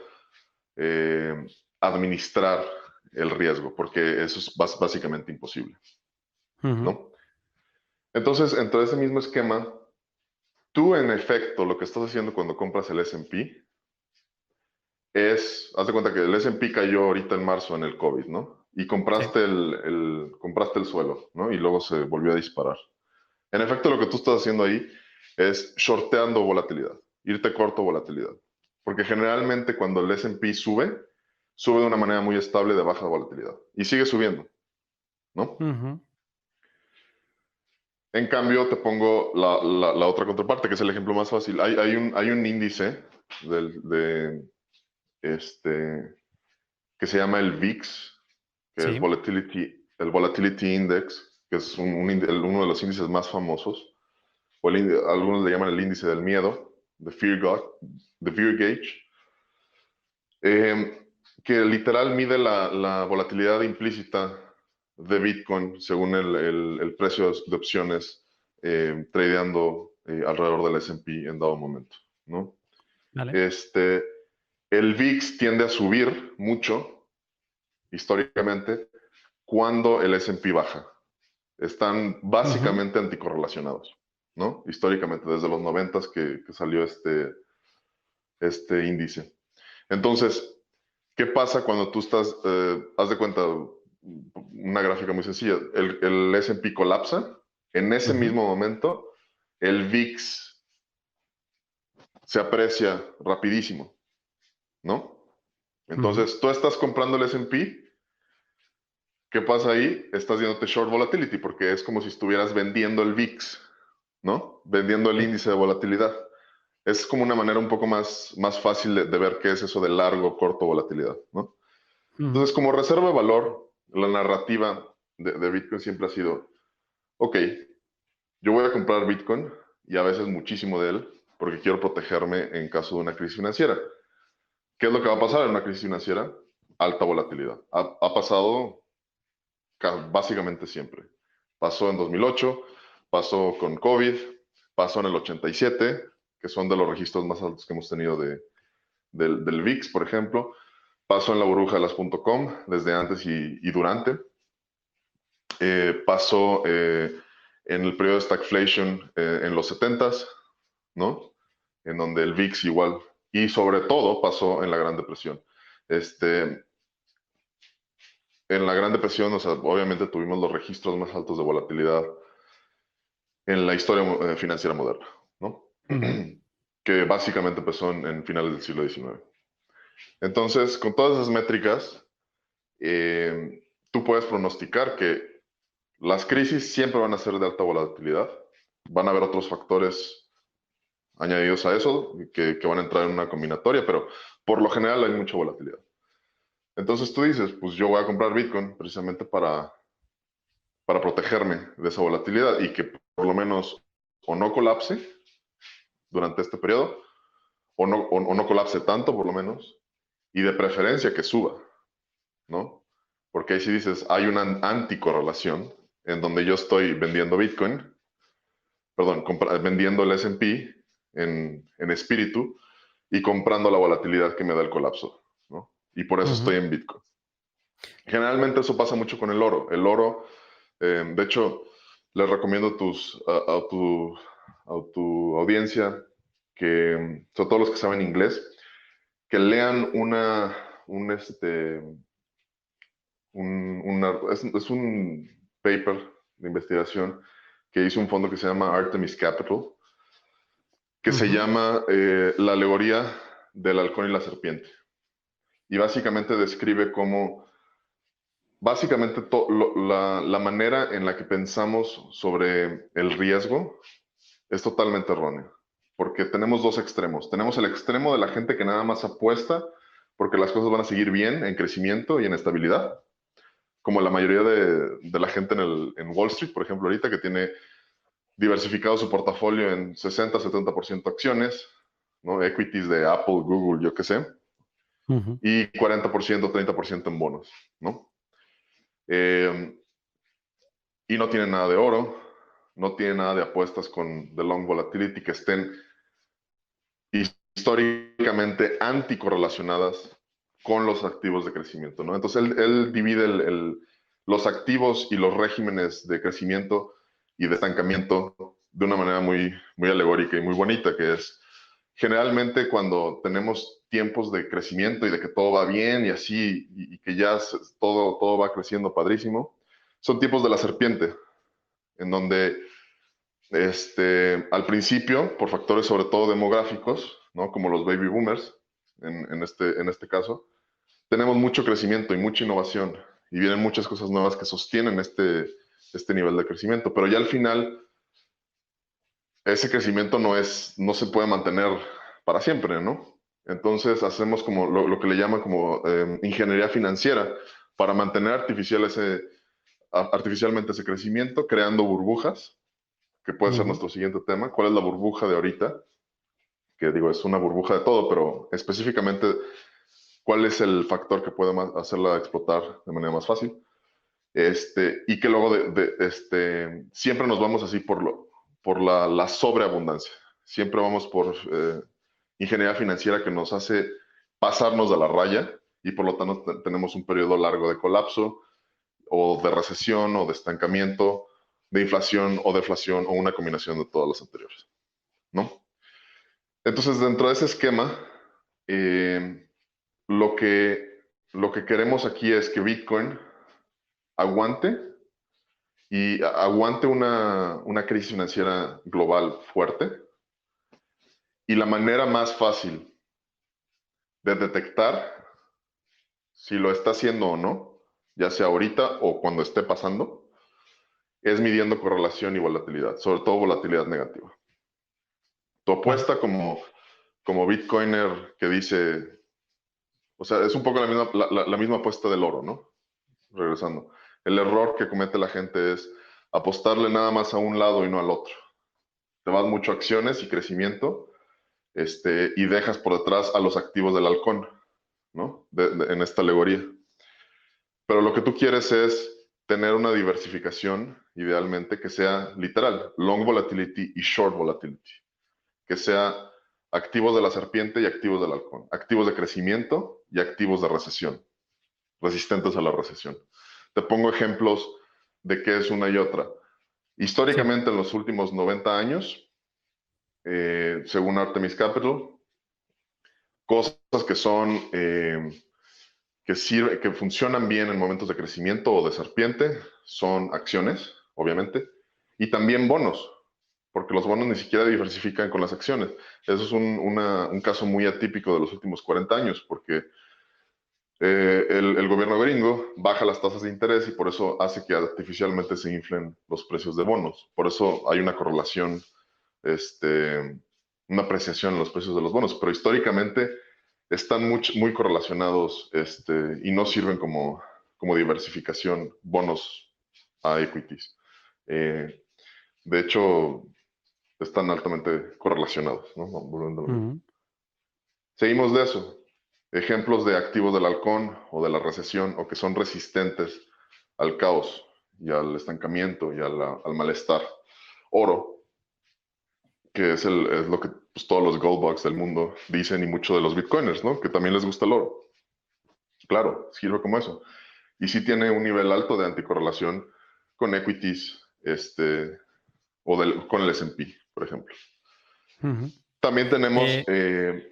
Speaker 2: administrar el riesgo, porque eso es básicamente imposible, ¿no? Entonces, entre ese mismo esquema, Tú, en efecto, lo que estás haciendo cuando compras el S&P haz de cuenta que el S&P cayó ahorita en marzo en el COVID, ¿no? Y
Speaker 1: Sí.
Speaker 2: compraste el suelo, ¿no? Y luego se volvió a disparar. En efecto, lo que tú estás haciendo ahí es shorteando volatilidad, irte corto volatilidad. Porque generalmente cuando el S&P sube de una manera muy estable de baja volatilidad. Y sigue subiendo, ¿no?
Speaker 1: Ujú.
Speaker 2: En cambio, te pongo la otra contraparte, que es el ejemplo más fácil. Hay un índice este, que se llama el VIX, que es
Speaker 1: Sí.
Speaker 2: el Volatility Index, que es uno de los índices más famosos, o algunos le llaman el índice del miedo, the Fear Gauge, que literal mide la volatilidad implícita de Bitcoin según el precio de opciones tradeando alrededor del S&P en dado momento, ¿no?
Speaker 1: Vale.
Speaker 2: Este, el VIX tiende a subir mucho históricamente cuando el S&P baja. Están
Speaker 1: Ujú.
Speaker 2: básicamente anticorrelacionados, ¿no? Históricamente, desde los 90 que salió este índice. Entonces, ¿qué pasa cuando tú haz de cuenta, una gráfica muy sencilla, el S&P colapsa, en ese
Speaker 1: Ujú.
Speaker 2: mismo momento, el VIX se aprecia rapidísimo, ¿no?
Speaker 1: Ujú.
Speaker 2: Entonces, tú estás comprando el S&P. ¿Qué pasa ahí? Estás yéndote short volatility porque es como si estuvieras vendiendo el VIX, ¿no? Vendiendo el
Speaker 1: Sí.
Speaker 2: índice de volatilidad. Es como una manera un poco más fácil de ver qué es eso de largo, corto volatilidad, ¿no?
Speaker 1: Ujú.
Speaker 2: Entonces, como reserva de valor, la narrativa de Bitcoin siempre ha sido, ok, yo voy a comprar Bitcoin y a veces muchísimo de él porque quiero protegerme en caso de una crisis financiera. ¿Qué es lo que va a pasar en una crisis financiera? Alta volatilidad. Ha pasado básicamente siempre. Pasó en 2008, pasó con COVID, pasó en el 87, que son de los registros más altos que hemos tenido del VIX, por ejemplo. Pasó en la burbuja de las .com desde antes y durante. Pasó en el periodo de stagflation en los 70s, ¿no? En donde el VIX igual. Y sobre todo pasó en la Gran Depresión. Este, en la Gran Depresión, o sea, obviamente tuvimos los registros más altos de volatilidad en la historia financiera moderna, ¿no?
Speaker 1: Ujú.
Speaker 2: Que básicamente empezó en finales del siglo XIX. Entonces, con todas esas métricas, tú puedes pronosticar que las crisis siempre van a ser de alta volatilidad, van a haber otros factores añadidos a eso que van a entrar en una combinatoria, pero por lo general hay mucha volatilidad. Entonces tú dices, pues yo voy a comprar Bitcoin precisamente para protegerme de esa volatilidad y que por lo menos o no colapse durante este periodo, o no colapse tanto por lo menos, y de preferencia que suba, ¿no? Porque ahí sí dices, hay una anticorrelación en donde yo estoy vendiendo Bitcoin, perdón, vendiendo el S&P en espíritu y comprando la volatilidad que me da el colapso, ¿no? Y por eso
Speaker 1: Ujú.
Speaker 2: estoy en Bitcoin. Generalmente eso pasa mucho con el oro. El oro, de hecho, les recomiendo a tu audiencia que, sobre todo los que saben inglés, que lean un, este, es un paper de investigación que hizo un fondo que se llama Artemis Capital, que se
Speaker 1: Ujú.
Speaker 2: llama La alegoría del halcón y la serpiente. Y básicamente describe cómo, básicamente la manera en la que pensamos sobre el riesgo es totalmente errónea, porque tenemos dos extremos. Tenemos el extremo de la gente que nada más apuesta porque las cosas van a seguir bien en crecimiento y en estabilidad, como la mayoría de la gente en Wall Street, por ejemplo, ahorita que tiene diversificado su portafolio en 60-70% acciones, ¿no? Equities de Apple, Google, yo qué sé,
Speaker 1: Ujú.
Speaker 2: y 40%, 30% en bonos, ¿no? Eh, y no tiene nada de oro, no tiene nada de apuestas con the long volatility que estén históricamente anticorrelacionadas con los activos de crecimiento, ¿no? Entonces él divide los activos y los regímenes de crecimiento y de estancamiento de una manera muy, muy alegórica y muy bonita, que es generalmente cuando tenemos tiempos de crecimiento y de que todo va bien y así, y que ya todo va creciendo padrísimo, son tiempos de la serpiente, en donde al principio, por factores sobre todo demográficos, ¿no? Como los baby boomers, en este caso, tenemos mucho crecimiento y mucha innovación y vienen muchas cosas nuevas que sostienen este nivel de crecimiento, pero ya al final ese crecimiento no se puede mantener para siempre, ¿no? Entonces hacemos como lo que le llaman como ingeniería financiera para mantener artificialmente ese crecimiento, creando burbujas, que puede ser
Speaker 1: Ujú.
Speaker 2: nuestro siguiente tema. ¿Cuál es la burbuja de ahorita? Que digo, es una burbuja de todo, pero específicamente, ¿cuál es el factor que puede hacerla explotar de manera más fácil? Y que luego siempre nos vamos así por la sobreabundancia. Siempre vamos por ingeniería financiera que nos hace pasarnos de la raya y por lo tanto tenemos un periodo largo de colapso o de recesión o de estancamiento, de inflación o deflación o una combinación de todas las anteriores, ¿no? Entonces, dentro de ese esquema, eh, lo que, lo que queremos aquí es que Bitcoin aguante y aguante una crisis financiera global fuerte. Y la manera más fácil de detectar si lo está haciendo o no, ya sea ahorita o cuando esté pasando, es midiendo correlación y volatilidad, sobre todo volatilidad negativa. Tu
Speaker 1: Vale.
Speaker 2: apuesta como Bitcoiner que dice, o sea, es un poco la misma apuesta del oro, ¿no? Regresando. El error que comete la gente es apostarle nada más a un lado y no al otro. Te vas mucho a acciones y crecimiento, y dejas por detrás a los activos del halcón, ¿no? En esta alegoría. Pero lo que tú quieres es tener una diversificación, idealmente, que sea literal, long volatility y short volatility, que sea activos de la serpiente y activos del halcón, activos de crecimiento y activos de recesión, resistentes a la recesión. Te pongo ejemplos de qué es una y otra.
Speaker 1: Sí.
Speaker 2: Históricamente, en los últimos 90 años, según Artemis Capital, cosas que son que funcionan bien en momentos de crecimiento o de serpiente son acciones, obviamente, y también bonos, porque los bonos ni siquiera diversifican con las acciones. Eso es un caso muy atípico de los últimos 40 años, porque el gobierno gringo baja las tasas de interés y por eso hace que artificialmente se inflen los precios de bonos. Por eso hay una correlación, una apreciación en los precios de los bonos, pero históricamente están muy correlacionados, y no sirven como diversificación bonos a equities. Eh, de hecho, están altamente correlacionados, ¿no? Volviendo a lo mismo.
Speaker 1: Ujú.
Speaker 2: Seguimos de eso. Ejemplos de activos del halcón o de la recesión o que son resistentes al caos y al estancamiento y al malestar. Oro, que es lo que pues, todos los gold bugs del mundo dicen y muchos de los bitcoiners, ¿no? Que también les gusta el oro. Claro, sirve como eso. Y sí tiene un nivel alto de anticorrelación con equities, con el S&P, por ejemplo.
Speaker 1: Ujú.
Speaker 2: También tenemos,
Speaker 1: Eh,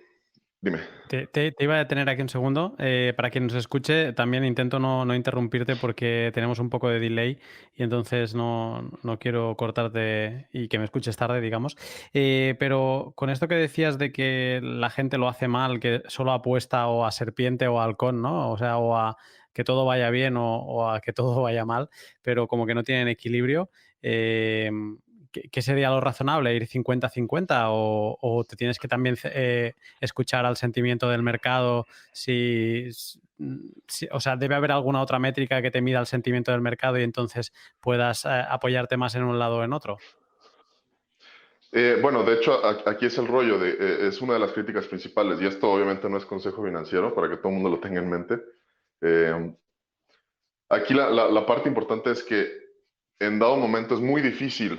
Speaker 2: dime.
Speaker 1: te iba a detener aquí un segundo. Para quien nos escuche, también intento no interrumpirte porque tenemos un poco de delay y entonces no quiero cortarte y que me escuches tarde, digamos. Pero con esto que decías de que la gente lo hace mal, que solo apuesta o a serpiente o a halcón, ¿no? O sea, o a que todo vaya bien o a que todo vaya mal, pero como que no tienen equilibrio. eh, ¿Qué sería lo razonable? ¿Ir 50-50 o te tienes que también escuchar al sentimiento del mercado? O sea, debe haber alguna otra métrica que te mida el sentimiento del mercado y entonces puedas apoyarte más en un lado o en otro.
Speaker 2: Bueno, de hecho, aquí es el rollo, es una de las críticas principales, y esto obviamente no es consejo financiero, para que todo el mundo lo tenga en mente. Eh, Aquí la parte importante es que en dado momento es muy difícil,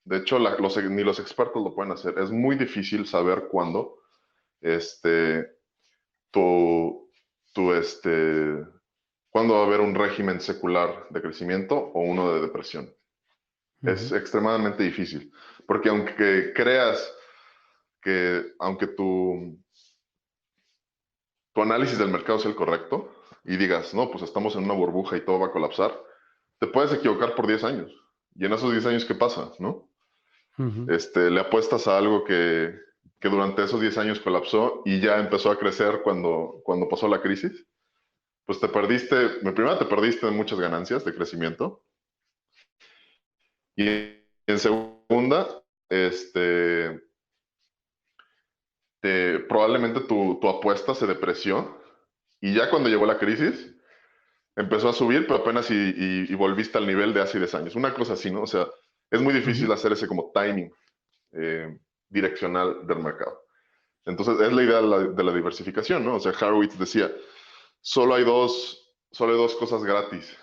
Speaker 2: de hecho ni los expertos lo pueden hacer, es muy difícil saber cuándo este, tu, tu, cuándo va a haber un régimen secular de crecimiento o uno de depresión. Es extremadamente difícil, porque aunque creas aunque tu análisis del mercado sea el correcto y digas, no, pues estamos en una burbuja y todo va a colapsar, te puedes equivocar por 10 años. Y en esos 10 años, ¿qué pasa? ¿No? Le apuestas a algo que durante esos 10 años colapsó y ya empezó a crecer cuando pasó la crisis. Pues primero te perdiste muchas ganancias de crecimiento. Y en segunda, probablemente tu apuesta se depreció y ya cuando llegó la crisis empezó a subir, pero apenas y volviste al nivel de hace 10 años. Una cosa así, ¿no? O sea, es muy difícil hacer ese como timing direccional del mercado. Entonces, es la idea de la diversificación, ¿no? O sea, Horowitz decía, solo hay dos cosas gratis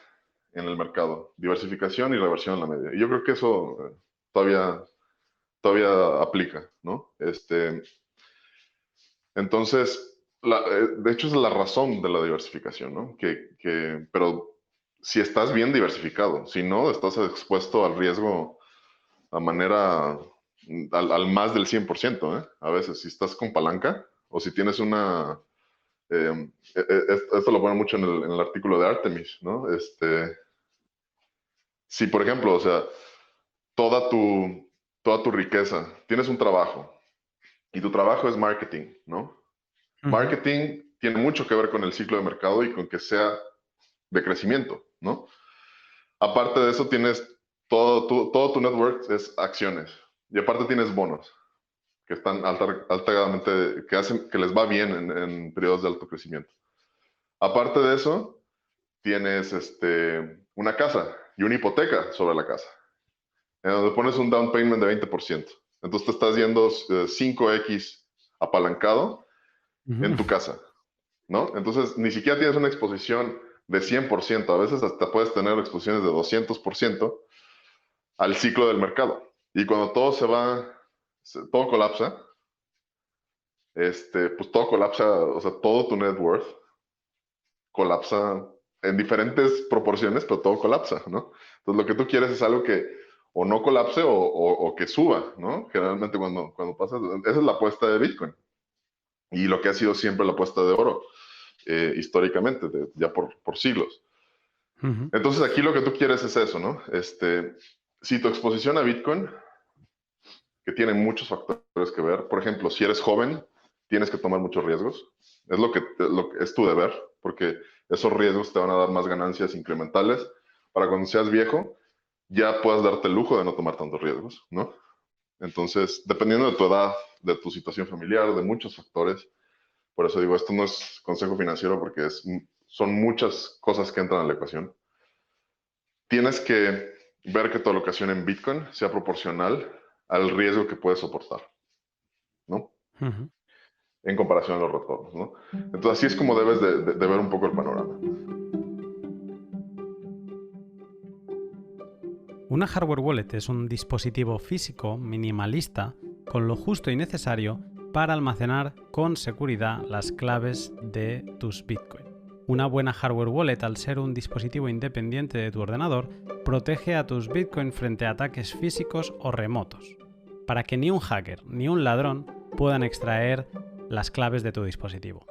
Speaker 2: en el mercado, diversificación y reversión en la media. Y yo creo que eso todavía aplica, ¿no? Entonces, de hecho es la razón de la diversificación, ¿no? Pero si estás bien diversificado, si no, estás expuesto al riesgo a manera, al más del 100%, ¿eh? A veces, si estás con palanca o si tienes una... esto lo pone mucho en el artículo de Artemis, ¿no? Si, por ejemplo, o sea, toda tu riqueza, tienes un trabajo y tu trabajo es marketing, ¿no? Marketing tiene mucho que ver con el ciclo de mercado y con que sea de crecimiento, ¿no? Aparte de eso, tienes todo tu network es acciones y aparte tienes bonos que están altamente, que hacen que les va bien en periodos de alto crecimiento. Aparte de eso, tienes una casa y una hipoteca sobre la casa, en donde pones un down payment de 20%. Entonces te estás yendo 5x apalancado en tu casa, ¿no? Entonces ni siquiera tienes una exposición de 100%, a veces hasta puedes tener exposiciones de 200% al ciclo del mercado. Y cuando todo todo colapsa, pues todo colapsa, o sea, todo tu net worth colapsa en diferentes proporciones, pero todo colapsa, ¿no? Entonces lo que tú quieres es algo que o no colapse o que suba, ¿no? Generalmente cuando pasa, esa es la apuesta de Bitcoin. Y lo que ha sido siempre la apuesta de oro, históricamente, ya por siglos. Entonces aquí lo que tú quieres es eso, ¿no? Si tu exposición a Bitcoin, que tiene muchos factores que ver, por ejemplo, si eres joven, tienes que tomar muchos riesgos. Es lo que es tu deber, porque esos riesgos te van a dar más ganancias incrementales para cuando seas viejo ya puedas darte el lujo de no tomar tantos riesgos, ¿no? Entonces, dependiendo de tu edad, de tu situación familiar, de muchos factores, por eso digo, esto no es consejo financiero porque son muchas cosas que entran a la ecuación. Tienes que ver que tu alocación en Bitcoin sea proporcional al riesgo que puedes soportar, ¿no? En comparación a los retornos, ¿no? Entonces, así es como debes de ver un poco el panorama.
Speaker 1: Una hardware wallet es un dispositivo físico minimalista con lo justo y necesario para almacenar con seguridad las claves de tus Bitcoin. Una buena hardware wallet, al ser un dispositivo independiente de tu ordenador, protege a tus Bitcoin frente a ataques físicos o remotos, para que ni un hacker ni un ladrón puedan extraer las claves de tu dispositivo.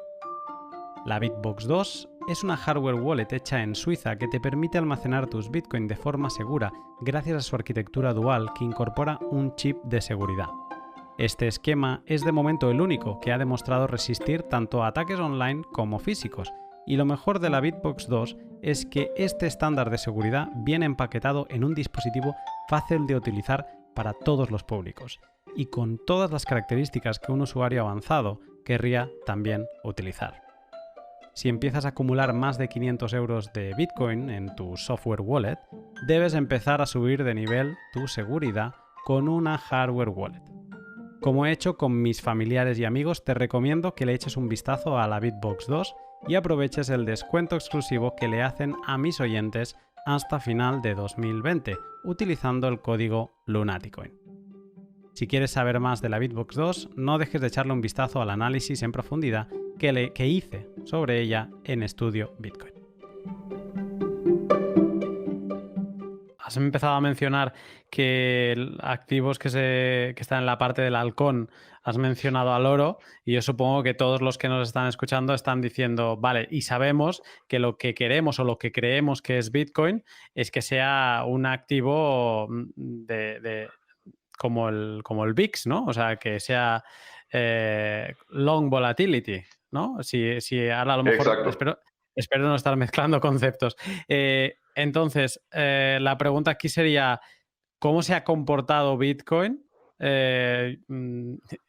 Speaker 1: La BitBox 2 es una hardware wallet hecha en Suiza que te permite almacenar tus Bitcoin de forma segura gracias a su arquitectura dual que incorpora un chip de seguridad. Este esquema es de momento el único que ha demostrado resistir tanto a ataques online como físicos, y lo mejor de la BitBox 2 es que este estándar de seguridad viene empaquetado en un dispositivo fácil de utilizar para todos los públicos y con todas las características que un usuario avanzado querría también utilizar. Si empiezas a acumular más de 500 euros de Bitcoin en tu software wallet, debes empezar a subir de nivel tu seguridad con una hardware wallet. Como he hecho con mis familiares y amigos, te recomiendo que le eches un vistazo a la BitBox 2 y aproveches el descuento exclusivo que le hacen a mis oyentes hasta final de 2020, utilizando el código Lunaticoin. Si quieres saber más de la BitBox 2, no dejes de echarle un vistazo al análisis en profundidad que hice sobre ella en Estudio Bitcoin. has empezado a mencionar que activos que están en la parte del halcón, has mencionado al oro, y yo supongo que todos los que nos están escuchando están diciendo, vale, y sabemos que lo que queremos o lo que creemos que es Bitcoin es que sea un activo como el VIX, ¿no? O sea, que sea long volatility, ¿no? Si ahora a lo mejor
Speaker 2: Exacto.
Speaker 1: espero no estar mezclando conceptos. Entonces, la pregunta aquí sería, ¿cómo se ha comportado Bitcoin?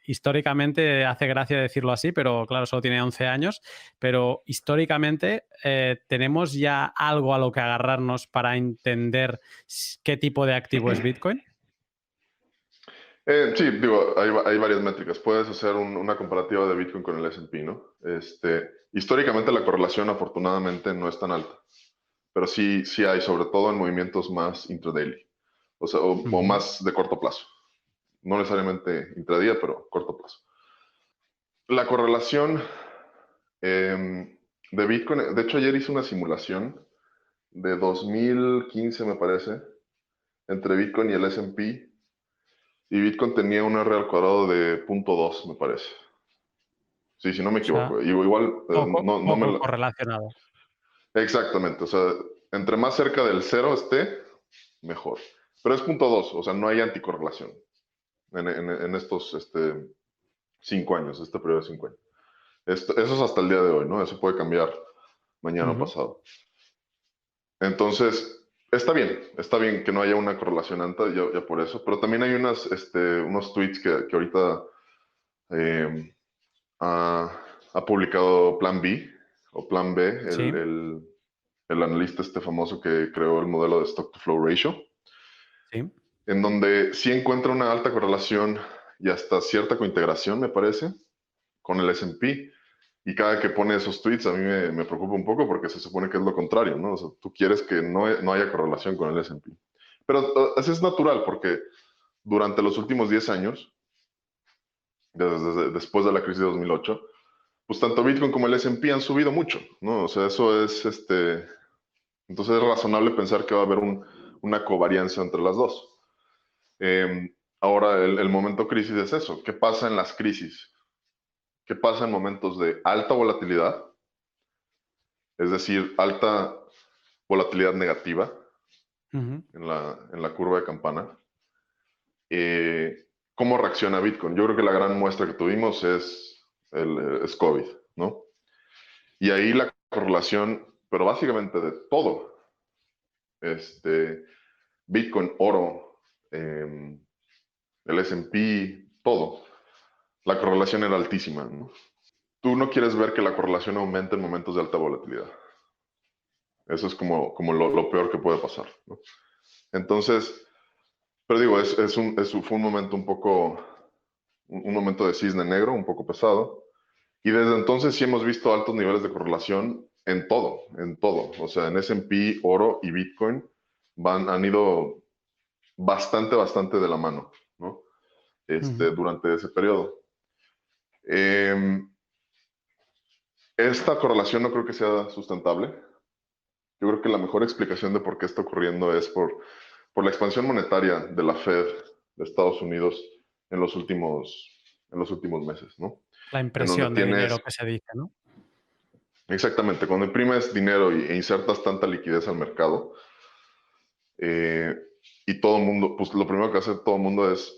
Speaker 1: Históricamente hace gracia decirlo así, pero claro, solo tiene 11 años, pero históricamente ¿tenemos ya algo a lo que agarrarnos para entender qué tipo de activo es Bitcoin?
Speaker 2: Sí, digo, hay varias métricas. Puedes hacer una comparativa de Bitcoin con el S&P, ¿no? Históricamente la correlación afortunadamente no es tan alta, pero sí hay, sobre todo en movimientos más intradaily, o sea, o
Speaker 1: Ujú.
Speaker 2: más de corto plazo. No necesariamente intradía, pero corto plazo. La correlación de Bitcoin, de hecho ayer hice una simulación de 2015, me parece, entre Bitcoin y el S&P, y Bitcoin tenía un R al cuadrado de 0.2, me parece. Sí, si no me
Speaker 1: O sea,
Speaker 2: equivoco. Igual, no me
Speaker 1: poco
Speaker 2: lo...
Speaker 1: correlacionado.
Speaker 2: Exactamente, o sea, entre más cerca del cero esté, mejor. Pero es 0.2, o sea, no hay anticorrelación en estos 5 años, este periodo de 5 años. Eso es hasta el día de hoy, ¿no? Eso puede cambiar mañana o
Speaker 1: Ujú.
Speaker 2: pasado. Entonces, está bien que no haya una correlación alta, ya por eso, pero también hay unos tweets que ahorita eh, ha publicado Plan B o Plan B,
Speaker 1: Sí.
Speaker 2: el analista famoso que creó el modelo de Stock to Flow Ratio,
Speaker 1: Sí.
Speaker 2: en donde sí encuentra una alta correlación y hasta cierta cointegración, me parece, con el S&P. Y cada que pone esos tweets a mí me preocupa un poco porque se supone que es lo contrario, ¿no? O sea, tú quieres que no haya correlación con el S&P. Pero así es natural porque durante los últimos 10 años, después de la crisis de 2008, pues tanto Bitcoin como el S&P han subido mucho, ¿no? O sea, eso es, entonces es razonable pensar que va a haber una covarianza entre las dos. Ahora, el momento crisis es eso. ¿Qué pasa en las crisis? ¿Qué pasa en momentos de alta volatilidad? Es decir, alta volatilidad negativa
Speaker 1: Ujú.
Speaker 2: en la curva de campana. ¿Cómo reacciona Bitcoin? Yo creo que la gran muestra que tuvimos es COVID, ¿no? Y ahí la correlación, pero básicamente de todo, Bitcoin, oro, el S&P, todo, la correlación era altísima, ¿no? Tú no quieres ver que la correlación aumente en momentos de alta volatilidad. Eso es como lo peor que puede pasar, ¿no? Entonces, pero digo, fue un momento un momento de cisne negro, un poco pesado. Y desde entonces sí hemos visto altos niveles de correlación en todo, en todo. O sea, en S&P, oro y Bitcoin han ido bastante de la mano, ¿no?
Speaker 1: Ujú.
Speaker 2: Durante ese periodo. Eh, esta correlación no creo que sea sustentable. Yo creo que la mejor explicación de por qué está ocurriendo es por la expansión monetaria de la Fed de Estados Unidos en los últimos meses, ¿no?
Speaker 1: La
Speaker 2: En donde
Speaker 1: impresión de dinero
Speaker 2: tienes,
Speaker 1: que se dice, ¿no?
Speaker 2: exactamente, cuando imprimes dinero e insertas tanta liquidez al mercado, eh, y todo el mundo, pues lo primero que hace todo el mundo es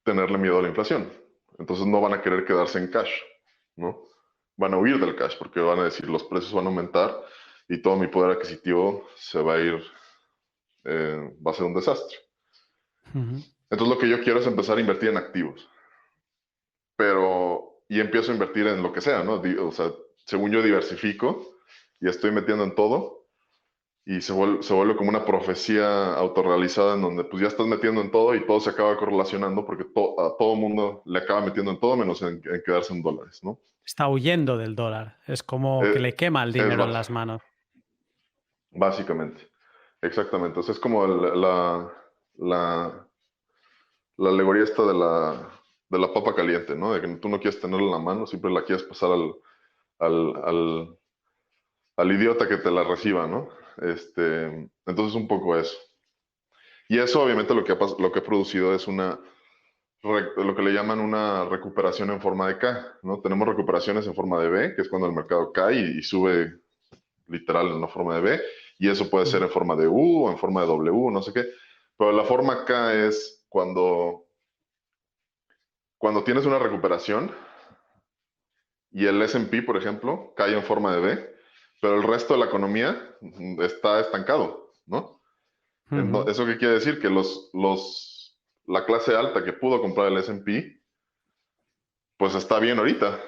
Speaker 2: tenerle miedo a la inflación. Entonces no van a querer quedarse en cash, ¿no? Van a huir del cash porque van a decir los precios van a aumentar y todo mi poder adquisitivo se va a ir, va a ser un desastre.
Speaker 1: Ujú.
Speaker 2: Entonces lo que yo quiero es empezar a invertir en activos, y empiezo a invertir en lo que sea, ¿no? O sea, según yo diversifico y estoy metiendo en todo y se vuelve como una profecía autorrealizada en donde pues ya estás metiendo en todo y todo se acaba correlacionando porque a todo mundo le acaba metiendo en todo menos en quedarse en dólares, ¿no?
Speaker 1: Está huyendo del dólar. Es como que
Speaker 2: Eh,
Speaker 1: le quema el
Speaker 2: es
Speaker 1: dinero en las manos.
Speaker 2: básicamente, exactamente. O sea, es como la, la alegoría esta de la papa caliente, ¿no? De que tú no quieres tenerla en la mano, siempre la quieres pasar al, al, al idiota que te la reciba, ¿no? Entonces un poco eso. Y eso obviamente lo que ha producido es lo que le llaman una recuperación en forma de K, ¿no? Tenemos recuperaciones en forma de V, que es cuando el mercado cae y sube literal en una forma de V, y eso puede ser en forma de U o en forma de W, no sé qué, pero la forma K es cuando tienes una recuperación y el S&P, por ejemplo, cae en forma de V, pero el resto de la economía está estancado, ¿no?
Speaker 1: Ujú.
Speaker 2: ¿Eso qué quiere decir? Que la clase alta que pudo comprar el S&P, pues está bien ahorita,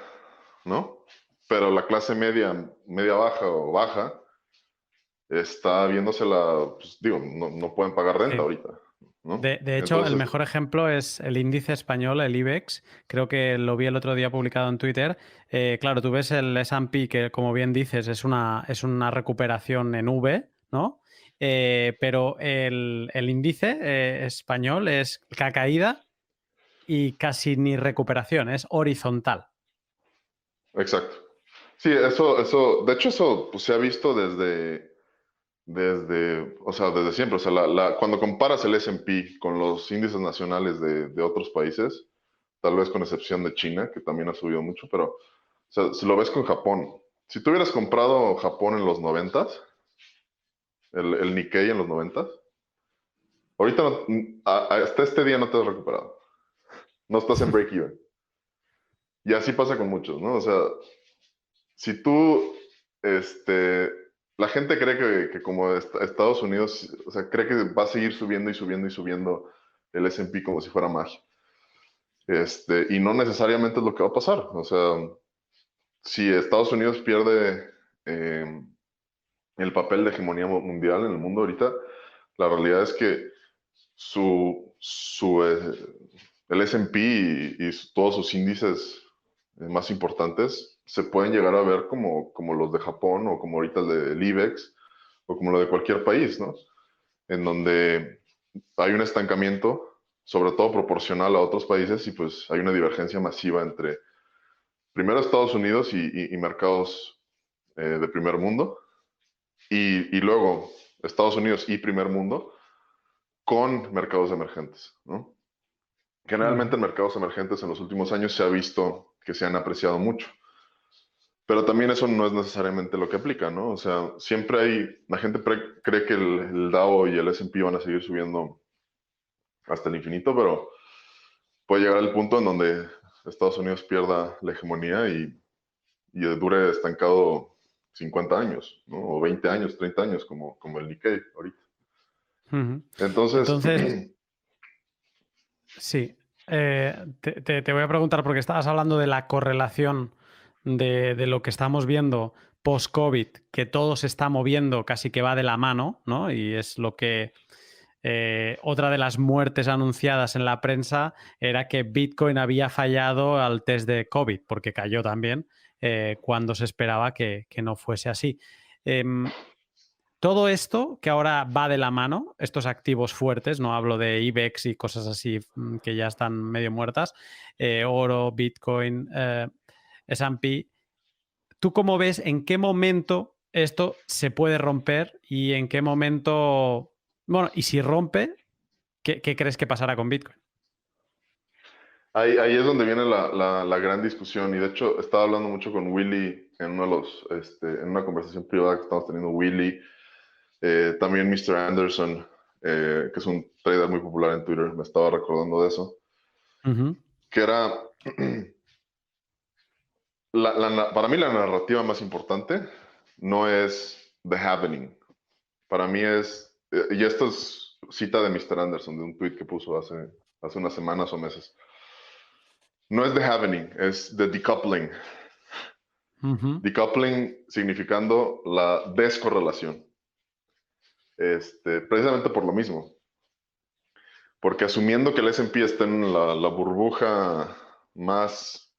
Speaker 2: ¿no? Pero la clase media, media baja o baja, está viéndosela, pues digo, no pueden pagar renta
Speaker 1: Sí.
Speaker 2: ahorita, ¿no?
Speaker 1: De hecho, el
Speaker 2: Entonces,
Speaker 1: mejor ejemplo es el índice español, el IBEX. Creo que lo vi el otro día publicado en Twitter. Claro, tú ves el S&P, que como bien dices, es una recuperación en V, ¿no? Pero el índice español es caída y casi ni recuperación, es horizontal.
Speaker 2: exacto. Sí, de hecho eso pues, se ha visto o sea, desde siempre. O sea, cuando comparas el S&P con los índices nacionales de otros países, tal vez con excepción de China, que también ha subido mucho, pero o sea, si lo ves con Japón, si tú hubieras comprado Japón en los noventas, el Nikkei en los noventas, ahorita hasta este día no te has recuperado, no estás en break-even. Y así pasa con muchos, ¿no? O sea, si tú, este, la gente cree que como Estados Unidos, o sea, cree que va a seguir subiendo y subiendo y subiendo el S&P como si fuera magia. Y no necesariamente es lo que va a pasar. O sea, si Estados Unidos pierde el papel de hegemonía mundial en el mundo ahorita, la realidad es que el S&P y todos sus índices más importantes se pueden llegar a ver como los de Japón o como ahorita el del IBEX o como lo de cualquier país, ¿no? En donde hay un estancamiento, sobre todo proporcional a otros países, y pues hay una divergencia masiva entre primero Estados Unidos y mercados de primer mundo, y luego Estados Unidos y primer mundo con mercados emergentes, ¿no? Generalmente
Speaker 1: Ujú.
Speaker 2: en mercados emergentes en los últimos años se ha visto que se han apreciado mucho, pero también eso no es necesariamente lo que aplica, ¿no? O sea, la gente cree que el Dow y el S&P van a seguir subiendo hasta el infinito, pero puede llegar al punto en donde Estados Unidos pierda la hegemonía y dure estancado 50 años, ¿no? O 20 años, 30 años, como el Nikkei ahorita.
Speaker 1: Ujú.
Speaker 2: Entonces,
Speaker 1: Entonces, sí, te voy a preguntar, porque estabas hablando de la correlación de lo que estamos viendo post-COVID, que todo se está moviendo, casi que va de la mano, ¿no? Y es lo que otra de las muertes anunciadas en la prensa era que Bitcoin había fallado al test de COVID, porque cayó también cuando se esperaba que no fuese así. Em, Todo esto que ahora va de la mano, estos activos fuertes, no hablo de IBEX y cosas así que ya están medio muertas, oro, Bitcoin, S&P, ¿tú cómo ves en qué momento esto se puede romper y en qué momento, bueno, y si rompe, qué crees que pasará con Bitcoin?
Speaker 2: ahí es donde viene la gran discusión. Y de hecho, estaba hablando mucho con Willy en una conversación privada que estamos teniendo, Willy, también Mr. Anderson, que es un trader muy popular en Twitter, me estaba recordando de eso,
Speaker 1: Ujú.
Speaker 2: que era, para mí la narrativa más importante no es The Happening. Para mí y esto es cita de Mr. Anderson, de un tweet que puso hace unas semanas o meses. No es The Happening, es The Decoupling.
Speaker 1: Ujú.
Speaker 2: Decoupling significando la descorrelación. Precisamente por lo mismo. Porque asumiendo que el S&P está en la burbuja más,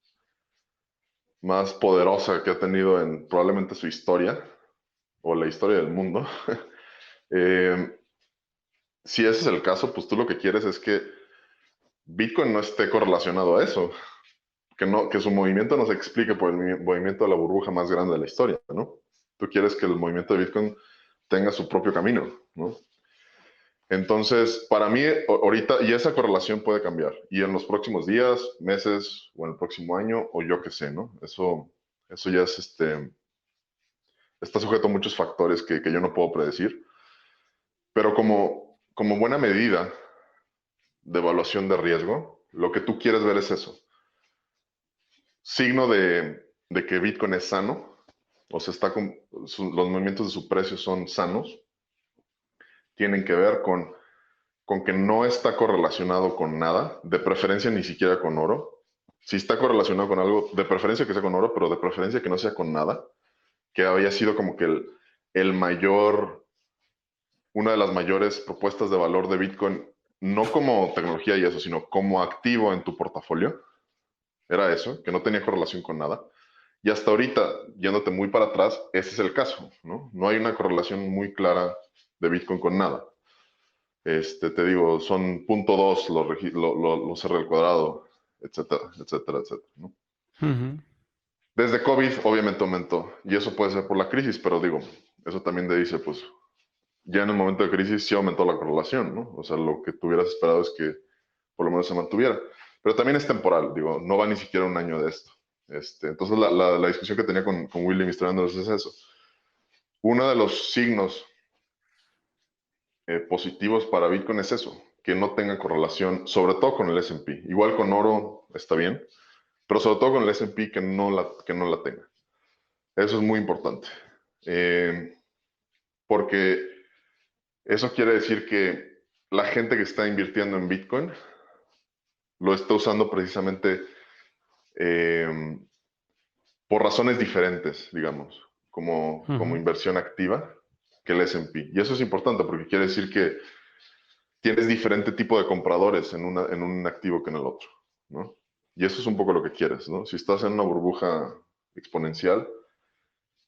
Speaker 2: más poderosa que ha tenido en probablemente su historia, o la historia del mundo, eh, si ese es el caso, pues tú lo que quieres es que Bitcoin no esté correlacionado a eso, que su movimiento no se explique por el movimiento de la burbuja más grande de la historia, ¿no? Tú quieres que el movimiento de Bitcoin tenga su propio camino, ¿no? Entonces, para mí, ahorita, y esa correlación puede cambiar, y en los próximos días, meses, o en el próximo año, o yo qué sé, ¿no? Eso ya es, está sujeto a muchos factores que yo no puedo predecir, pero como buena medida de evaluación de riesgo, lo que tú quieres ver es eso. Signo de que Bitcoin es sano, o sea, los movimientos de su precio son sanos, tienen que ver con que no está correlacionado con nada, de preferencia ni siquiera con oro. Si está correlacionado con algo, de preferencia que sea con oro, pero de preferencia que no sea con nada, que había sido como que el mayor, una de las mayores propuestas de valor de Bitcoin, no como tecnología y eso, sino como activo en tu portafolio. Era eso, que no tenía correlación con nada. Y hasta ahorita, yéndote muy para atrás, ese es el caso, ¿no? No hay una correlación muy clara de Bitcoin con nada. Te digo, son 0.2 los R al cuadrado, etcétera, etcétera, etcétera, ¿no?
Speaker 1: Ujú.
Speaker 2: Desde COVID, obviamente aumentó, y eso puede ser por la crisis, pero digo, eso también te dice, pues, ya en el momento de crisis sí aumentó la correlación, ¿no? O sea, lo que tú hubieras esperado es que por lo menos se mantuviera. Pero también es temporal, digo, no va ni siquiera un año de esto. Entonces, la discusión que tenía con Willy Mistrándonos es eso. Uno de los signos positivos para Bitcoin es eso, que no tenga correlación, sobre todo con el S&P. Igual con oro está bien, pero sobre todo con el S&P que no la tenga. Eso es muy importante. Porque eso quiere decir que la gente que está invirtiendo en Bitcoin lo está usando precisamente eh, por razones diferentes, digamos, como
Speaker 1: Ujú.
Speaker 2: inversión activa que el S&P. Y eso es importante porque quiere decir que tienes diferente tipo de compradores en un activo que en el otro, ¿no? Y eso es un poco lo que quieres, ¿no? Si estás en una burbuja exponencial,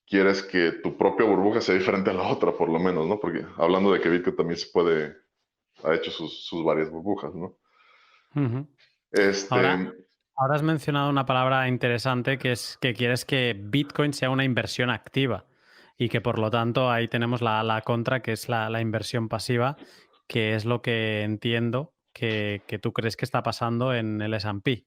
Speaker 2: quieres que tu propia burbuja sea diferente a la otra, por lo menos, ¿no? Porque hablando de que Bitcoin también ha hecho sus varias burbujas, ¿no?
Speaker 1: Ujú.
Speaker 2: Este,
Speaker 1: Ahora, ahora has mencionado una palabra interesante que es que quieres que Bitcoin sea una inversión activa y que por lo tanto ahí tenemos la contra, que es la inversión pasiva, que es lo que entiendo que tú crees que está pasando en el S&P.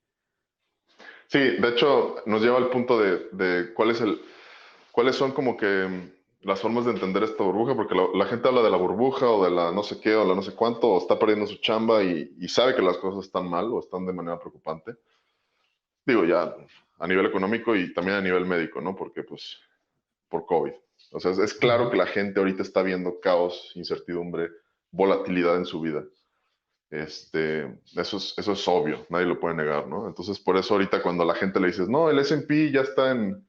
Speaker 2: sí, de hecho, nos lleva al punto de cuáles son como que las formas de entender esta burbuja, porque la gente habla de la burbuja o de la no sé qué o la no sé cuánto, o está perdiendo su chamba y sabe que las cosas están mal o están de manera preocupante. Digo, ya a nivel económico y también a nivel médico, ¿no? Porque pues por COVID. O sea, es claro
Speaker 1: Ujú.
Speaker 2: que la gente ahorita está viendo caos, incertidumbre, volatilidad en su vida. Eso es obvio, nadie lo puede negar, ¿no? Entonces, por eso ahorita cuando a la gente le dices, no, el S&P ya está en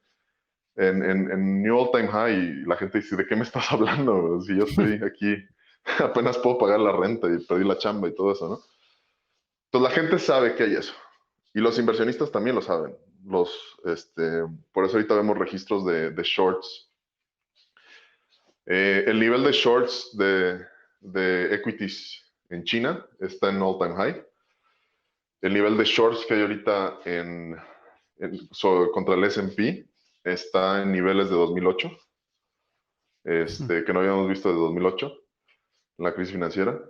Speaker 2: New All Time High, y la gente dice, ¿de qué me estás hablando? Si yo estoy aquí, apenas puedo pagar la renta y perdí la chamba y todo eso, ¿no? Entonces la gente sabe que hay eso. Y los inversionistas también lo saben. Por eso ahorita vemos registros de shorts. El nivel de shorts de equities en China está en all time high. El nivel de shorts que hay ahorita contra el S&P está en niveles de 2008, que no habíamos visto desde 2008, en la crisis financiera.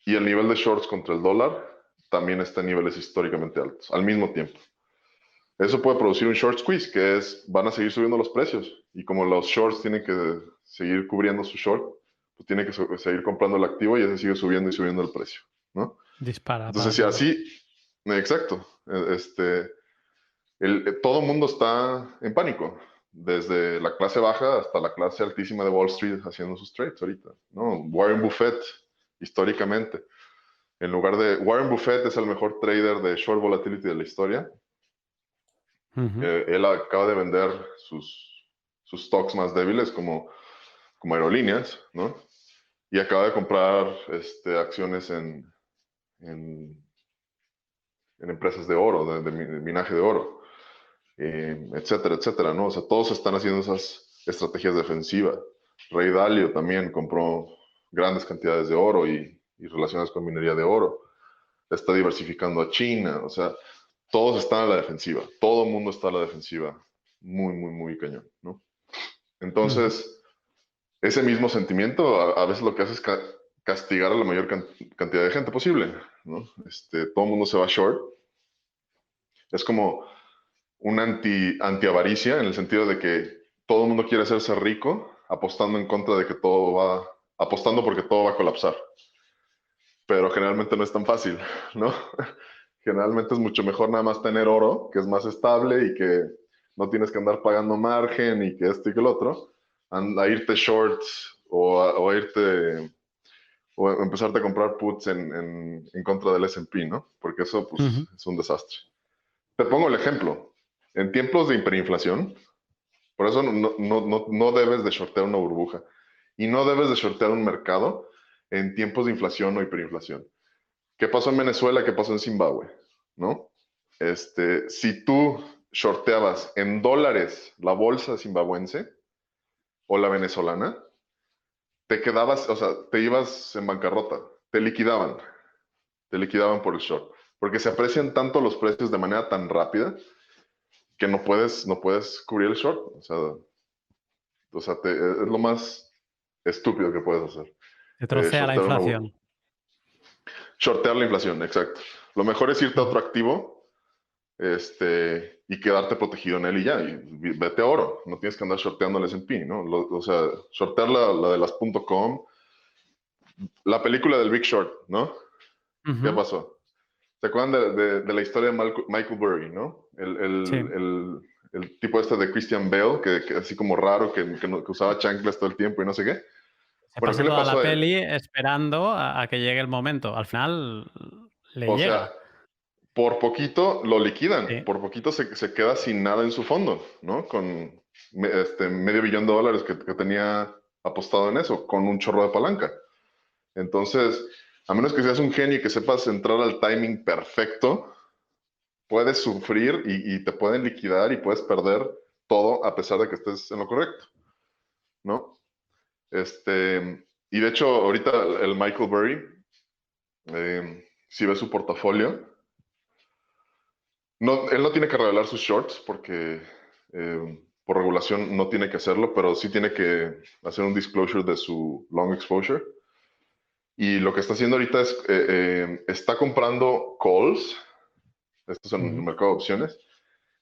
Speaker 2: Y el nivel de shorts contra el dólar también está en niveles históricamente altos, al mismo tiempo. Eso puede producir un short squeeze, que es, van a seguir subiendo los precios. Y como los shorts tienen que seguir cubriendo su short, pues tienen que seguir comprando el activo y ese sigue subiendo y subiendo el precio, ¿no?
Speaker 1: Dispara para
Speaker 2: Entonces, si
Speaker 1: arriba.
Speaker 2: así, exacto, todo el mundo está en pánico, desde la clase baja hasta la clase altísima de Wall Street haciendo sus trades ahorita, ¿no? Warren Buffett, históricamente, Warren Buffett es el mejor trader de short volatility de la historia.
Speaker 1: Ujú.
Speaker 2: Él acaba de vender sus stocks más débiles como aerolíneas, ¿no? Y acaba de comprar acciones en, en empresas de oro, de minaje de oro, etcétera, etcétera, ¿no? O sea, todos están haciendo esas estrategias defensivas. Ray Dalio también compró grandes cantidades de oro y relacionadas con minería de oro. Está diversificando a China, o sea, todos están a la defensiva, todo el mundo está a la defensiva, muy, muy, muy cañón, ¿no?
Speaker 1: Ujú.
Speaker 2: Entonces, ese mismo sentimiento a veces lo que hace es castigar a la mayor cantidad de gente posible, ¿no? Todo el mundo se va short. Es como un anti-avaricia en el sentido de que todo el mundo quiere hacerse rico apostando en contra de que apostando porque todo va a colapsar. Pero generalmente no es tan fácil, ¿no? Generalmente es mucho mejor nada más tener oro, que es más estable y que no tienes que andar pagando margen y que esto y que el otro, a irte shorts o a irte o empezarte a comprar puts en contra del S&P, ¿no? Porque eso pues
Speaker 1: Ujú.
Speaker 2: es un desastre. Te pongo el ejemplo. En tiempos de hiperinflación, por eso no debes de shortear una burbuja y no debes de shortear un mercado en tiempos de inflación o hiperinflación. ¿Qué pasó en Venezuela? ¿Qué pasó en Zimbabue? ¿No? Si tú shorteabas en dólares la bolsa zimbabuense o la venezolana, te quedabas, o sea, te ibas en bancarrota, te liquidaban por el short, porque se aprecian tanto los precios de manera tan rápida que no puedes cubrir el short, es lo más estúpido que puedes hacer,
Speaker 1: Se trocea la
Speaker 2: shortear una burbuja.
Speaker 1: inflación.
Speaker 2: Shortear la inflación, exacto. Lo mejor es irte a
Speaker 1: Ujú.
Speaker 2: otro activo y quedarte protegido en él y ya, y vete a oro, no tienes que andar shorteando el S&P, ¿no? O sea, shortear la de las .com, la película del Big Short, ¿no? ¿Qué
Speaker 1: Ujú.
Speaker 2: pasó? ¿Se acuerdan de la historia de Michael Burry, ¿no?
Speaker 1: Sí.
Speaker 2: El tipo este de Christian Bale, que así como raro, que usaba chanclas todo el tiempo y no sé qué.
Speaker 1: Se
Speaker 2: Bueno, ¿qué
Speaker 1: pasa
Speaker 2: le
Speaker 1: toda
Speaker 2: pasó
Speaker 1: la
Speaker 2: a él?
Speaker 1: peli esperando a que llegue el momento. Al final le
Speaker 2: O sea,
Speaker 1: llega.
Speaker 2: por poquito lo liquidan,
Speaker 1: Sí.
Speaker 2: por poquito se queda sin nada en su fondo, ¿no? Con medio billón de dólares que tenía apostado en eso, con un chorro de palanca. Entonces, a menos que seas un genio y que sepas entrar al timing perfecto, puedes sufrir y te pueden liquidar y puedes perder todo a pesar de que estés en lo correcto, ¿no? Y de hecho, ahorita el Michael Burry, si ves su portafolio, él no tiene que revelar sus shorts porque por regulación no tiene que hacerlo, pero sí tiene que hacer un disclosure de su long exposure. Y lo que está haciendo ahorita es, está comprando calls, esto es en el
Speaker 1: Ujú.
Speaker 2: mercado de opciones,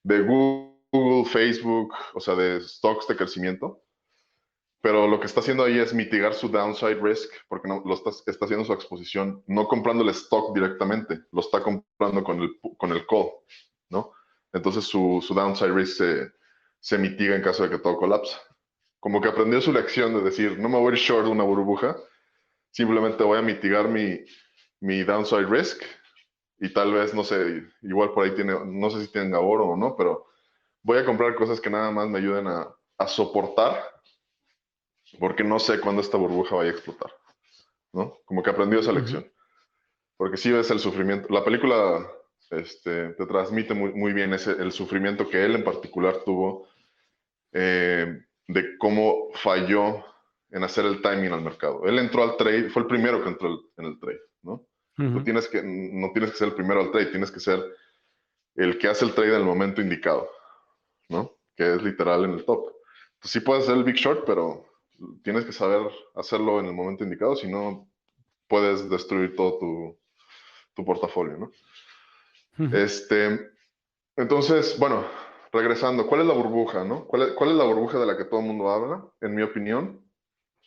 Speaker 2: de Google, Facebook, o sea, de stocks de crecimiento. Pero lo que está haciendo ahí es mitigar su downside risk, porque no, está haciendo su exposición, no comprando el stock directamente, lo está comprando con el call, ¿no? Entonces su downside risk se mitiga en caso de que todo colapse. Como que aprendió su lección de decir, no me voy a ir short de una burbuja, simplemente voy a mitigar mi downside risk y tal vez, no sé, igual por ahí tiene, no sé si tenga oro o no, pero voy a comprar cosas que nada más me ayuden a soportar porque no sé cuándo esta burbuja vaya a explotar, ¿no? Como que aprendió esa
Speaker 1: Ujú.
Speaker 2: lección. Porque sí ves el sufrimiento. La película te transmite muy, muy bien el sufrimiento que él en particular tuvo de cómo falló en hacer el timing al mercado. Él entró al trade, fue el primero que entró en el trade, ¿no? Tú
Speaker 1: Ujú.
Speaker 2: no tienes que ser el primero al trade, tienes que ser el que hace el trade en el momento indicado, ¿no? Que es literal en el top. Entonces, sí puedes hacer el big short, pero tienes que saber hacerlo en el momento indicado, si no puedes destruir todo tu portafolio, ¿no?
Speaker 1: Ujú.
Speaker 2: Este, entonces, bueno, regresando, ¿cuál es la burbuja, no? ¿Cuál es la burbuja de la que todo el mundo habla, en mi opinión?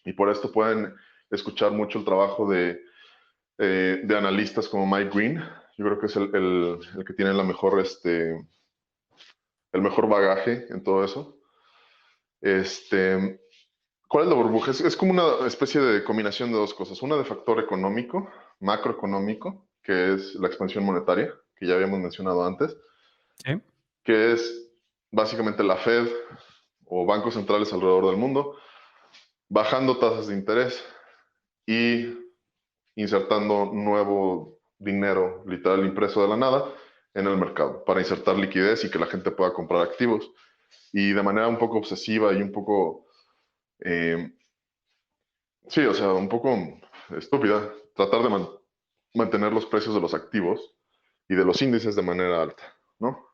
Speaker 2: Y por esto pueden escuchar mucho el trabajo de analistas como Mike Green. Yo creo que es el que tiene el mejor bagaje en todo eso. Este, ¿Cuál es la burbuja? Es como una especie de combinación de dos cosas. Una de factor económico, macroeconómico, que es la expansión monetaria, que ya habíamos mencionado antes,
Speaker 1: Sí.
Speaker 2: que es básicamente la Fed o bancos centrales alrededor del mundo bajando tasas de interés y insertando nuevo dinero literal impreso de la nada en el mercado para insertar liquidez y que la gente pueda comprar activos. Y de manera un poco obsesiva y un poco eh, sí, o sea, un poco estúpida, tratar de mantener los precios de los activos y de los índices de manera alta, ¿no?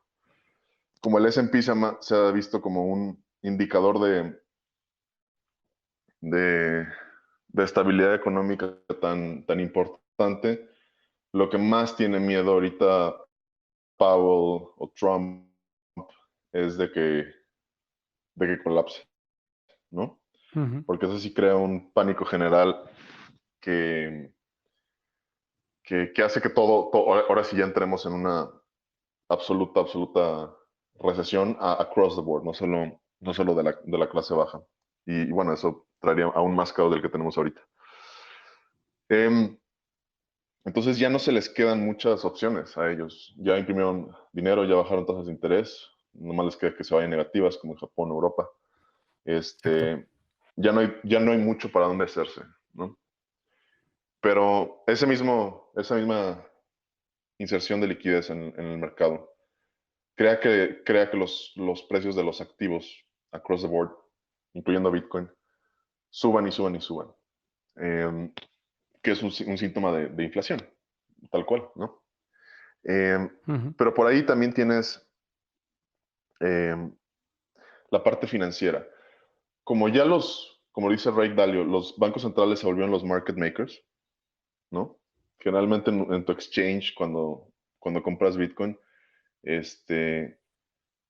Speaker 2: Como el S&P se ha visto como un indicador de de estabilidad económica tan importante, lo que más tiene miedo ahorita Powell o Trump es de que colapse, ¿no?
Speaker 1: Ujú.
Speaker 2: Porque eso sí crea un pánico general que, que hace que ahora sí ya entremos en una absoluta recesión across the board, no solo de la clase baja. Y bueno, eso traería aún más caos del que tenemos ahorita. Em, entonces ya no se les quedan muchas opciones a ellos. Ya imprimieron dinero, ya bajaron tasas de interés, nomás les queda que se vayan negativas como en Japón o Europa.
Speaker 1: Exacto.
Speaker 2: Ya no hay mucho para dónde hacerse, ¿no? Pero esa misma inserción de liquidez en el mercado crea que los precios de los activos across the board, incluyendo Bitcoin, suban y suban y suban, que es un síntoma de inflación, tal cual, ¿no? Eh,
Speaker 1: Ujú.
Speaker 2: pero por ahí también tienes eh, la parte financiera. Como dice Ray Dalio, los bancos centrales se volvieron los market makers, ¿no? Generalmente en tu exchange, cuando compras Bitcoin, este,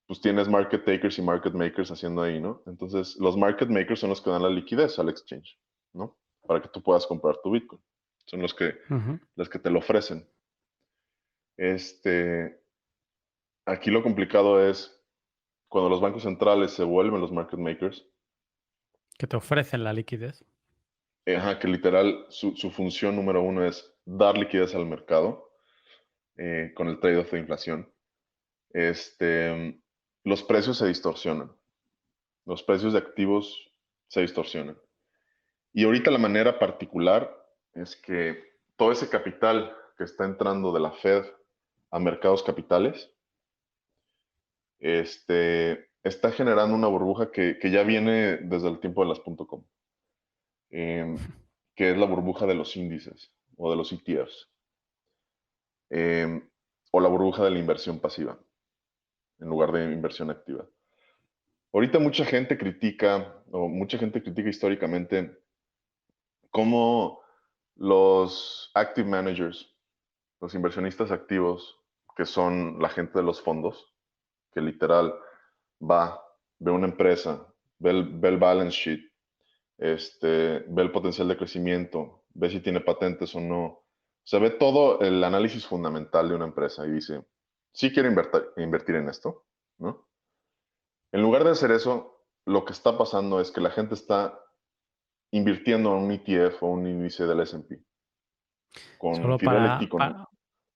Speaker 2: pues tienes market takers y market makers haciendo ahí, ¿no? Entonces, los market makers son los que dan la liquidez al exchange, ¿no? Para que tú puedas comprar tu Bitcoin. Son
Speaker 1: Ujú.
Speaker 2: los que te lo ofrecen. Este, Aquí lo complicado es cuando los bancos centrales se vuelven los market makers,
Speaker 1: Que te ofrecen la liquidez.
Speaker 2: ajá, que literal su función número uno es dar liquidez al mercado con el trade-off de inflación. Los precios se distorsionan. Los precios de activos se distorsionan. Y ahorita la manera particular es que todo ese capital que está entrando de la Fed a mercados capitales, está generando una burbuja que ya viene desde el tiempo de las .com, eh, que es la burbuja de los índices o de los ETFs, eh, o la burbuja de la inversión pasiva en lugar de inversión activa. Ahorita mucha gente critica históricamente cómo los active managers, los inversionistas activos, que son la gente de los fondos, que literal va, ve una empresa, ve el balance sheet, ve el potencial de crecimiento, ve si tiene patentes o no. O sea, ve todo el análisis fundamental de una empresa y dice, sí quiero invertir en esto, ¿no? En lugar de hacer eso, lo que está pasando es que la gente está invirtiendo en un ETF o un índice del S&P con
Speaker 1: Solo
Speaker 2: Fidelity, con...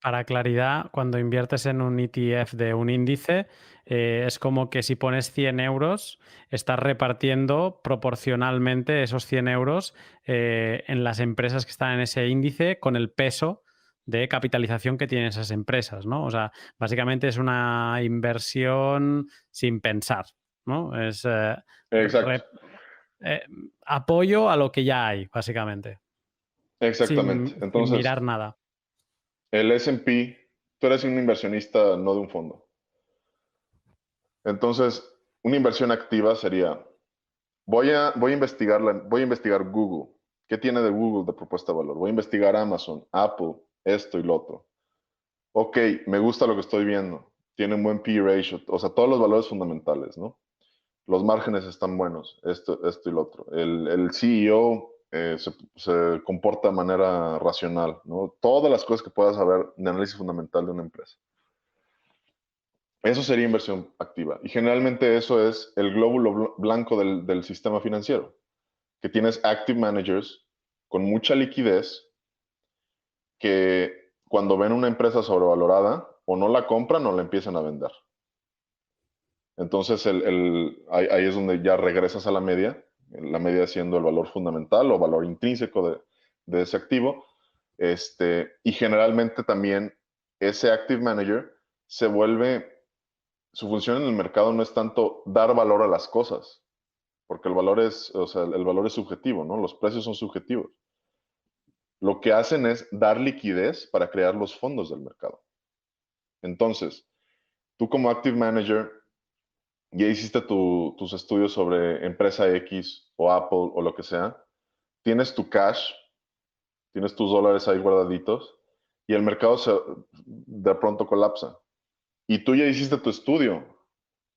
Speaker 1: para claridad, cuando inviertes en un ETF de un índice, es como que si pones 100 euros, estás repartiendo proporcionalmente esos 100 euros en las empresas que están en ese índice con el peso de capitalización que tienen esas empresas, ¿no? O sea, básicamente es una inversión sin pensar, ¿no? Es
Speaker 2: Exacto,
Speaker 1: eh, apoyo a lo que ya hay, básicamente,
Speaker 2: exactamente.
Speaker 1: sin
Speaker 2: Entonces,
Speaker 1: mirar nada.
Speaker 2: el S&P, tú eres un inversionista, no de un fondo. Entonces, una inversión activa sería, voy a investigar Google. ¿Qué tiene de Google de propuesta de valor? Voy a investigar Amazon, Apple, esto y lo otro. Ok, me gusta lo que estoy viendo. Tiene un buen P/E ratio, o sea, todos los valores fundamentales, ¿no? Los márgenes están buenos, esto y lo otro. El CEO se comporta de manera racional, ¿no? Todas las cosas que puedas saber de análisis fundamental de una empresa. Eso sería inversión activa. Y generalmente eso es el glóbulo blanco del sistema financiero, que tienes active managers con mucha liquidez que cuando ven una empresa sobrevalorada o no la compran o la empiezan a vender. Entonces ahí es donde ya regresas a la media siendo el valor fundamental o valor intrínseco de ese activo. Y generalmente también ese active manager se vuelve, su función en el mercado no es tanto dar valor a las cosas, porque o sea, el valor es subjetivo, ¿no? Los precios son subjetivos. Lo que hacen es dar liquidez para crear los fondos del mercado. Entonces, tú como active manager ya hiciste tus estudios sobre empresa X o Apple o lo que sea, tienes tu cash, tienes tus dólares ahí guardaditos y el mercado de pronto colapsa. Y tú ya hiciste tu estudio,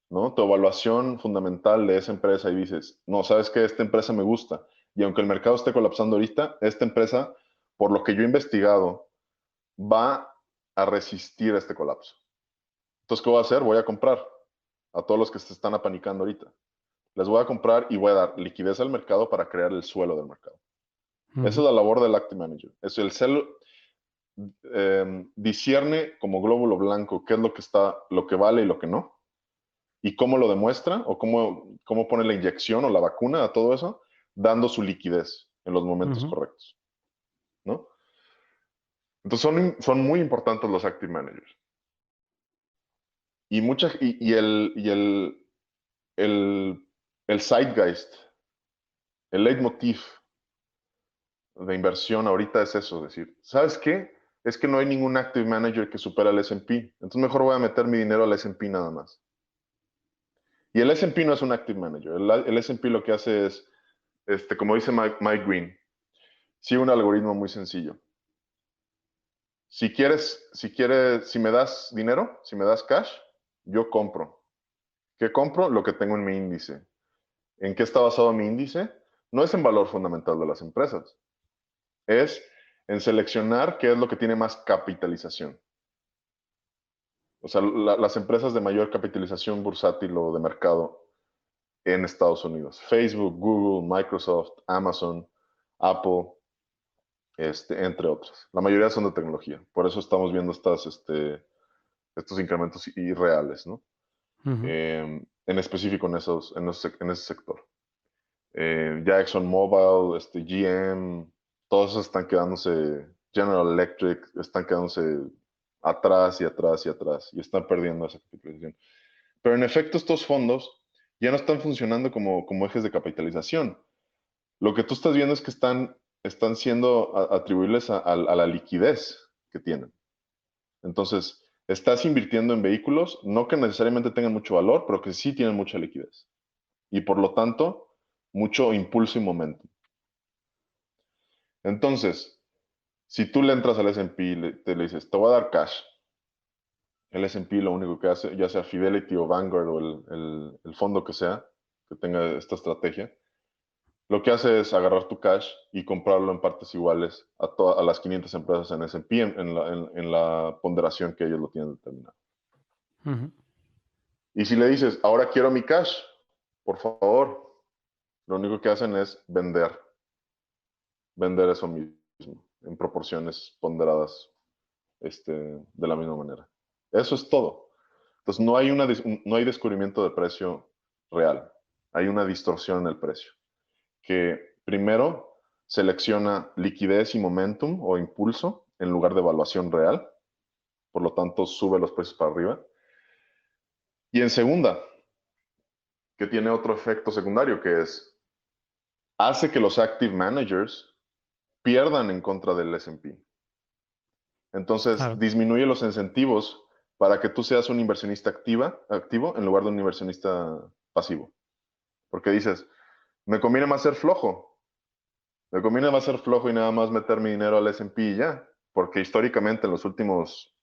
Speaker 2: ¿no? Tu evaluación fundamental de esa empresa y dices, no, ¿sabes qué? Esta empresa me gusta. Y aunque el mercado esté colapsando ahorita, esta empresa, por lo que yo he investigado, va a resistir este colapso. Entonces, ¿qué voy a hacer? Voy a comprar a todos los que se están apanicando ahorita. Les voy a comprar y voy a dar liquidez al mercado para crear el suelo del mercado. Esa es la labor del Active Manager. Es el discierne como glóbulo blanco qué es lo que vale y lo que no, y cómo lo demuestra o cómo pone la inyección o la vacuna a todo eso, dando su liquidez en los momentos correctos, ¿no? Entonces son muy importantes los Active Managers. El zeitgeist, el leitmotiv de inversión ahorita es eso, decir, ¿sabes qué? Es que no hay ningún Active Manager que supera al S&P, entonces mejor voy a meter mi dinero al S&P nada más. Y el S&P no es un Active Manager, el S&P lo que hace es, como dice Mike Green, sigue un algoritmo muy sencillo. Si me das dinero, si me das cash, yo compro. ¿Qué compro? Lo que tengo en mi índice. ¿En qué está basado mi índice? No es en valor fundamental de las empresas. Es en seleccionar qué es lo que tiene más capitalización. O sea, las empresas de mayor capitalización bursátil o de mercado en Estados Unidos. Facebook, Google, Microsoft, Amazon, Apple, entre otras. La mayoría son de tecnología. Por eso estamos viendo estos incrementos irreales, ¿no? En específico en ese sector. Ya ExxonMobil, GM, todos esos están quedándose, General Electric, están quedándose atrás y atrás y atrás y están perdiendo esa capitalización. Pero en efecto estos fondos ya no están funcionando como ejes de capitalización. Lo que tú estás viendo es que están siendo atribuibles a la liquidez que tienen. Entonces, estás invirtiendo en vehículos, no que necesariamente tengan mucho valor, pero que sí tienen mucha liquidez. Y por lo tanto, mucho impulso y momento. Entonces, si tú le entras al S&P y le dices, te voy a dar cash, el S&P lo único que hace, ya sea Fidelity o Vanguard o el fondo que sea, que tenga esta estrategia, lo que hace es agarrar tu cash y comprarlo en partes iguales a las 500 empresas en S&P en la ponderación que ellos lo tienen determinado. Y si le dices, ahora quiero mi cash, por favor, lo único que hacen es vender eso mismo en proporciones ponderadas de la misma manera. Eso es todo. Entonces no hay descubrimiento de precio real. Hay una distorsión en el precio. Que primero selecciona liquidez y momentum o impulso en lugar de evaluación real. Por lo tanto, sube los precios para arriba. Y en segunda, que tiene otro efecto secundario, que es, hace que los active managers pierdan en contra del S&P. Entonces,
Speaker 1: Claro.
Speaker 2: disminuye los incentivos para que tú seas un inversionista activo en lugar de un inversionista pasivo. Porque dices, me conviene más ser flojo. Me conviene más ser flojo y nada más meter mi dinero al S&P y ya. Porque históricamente en los últimos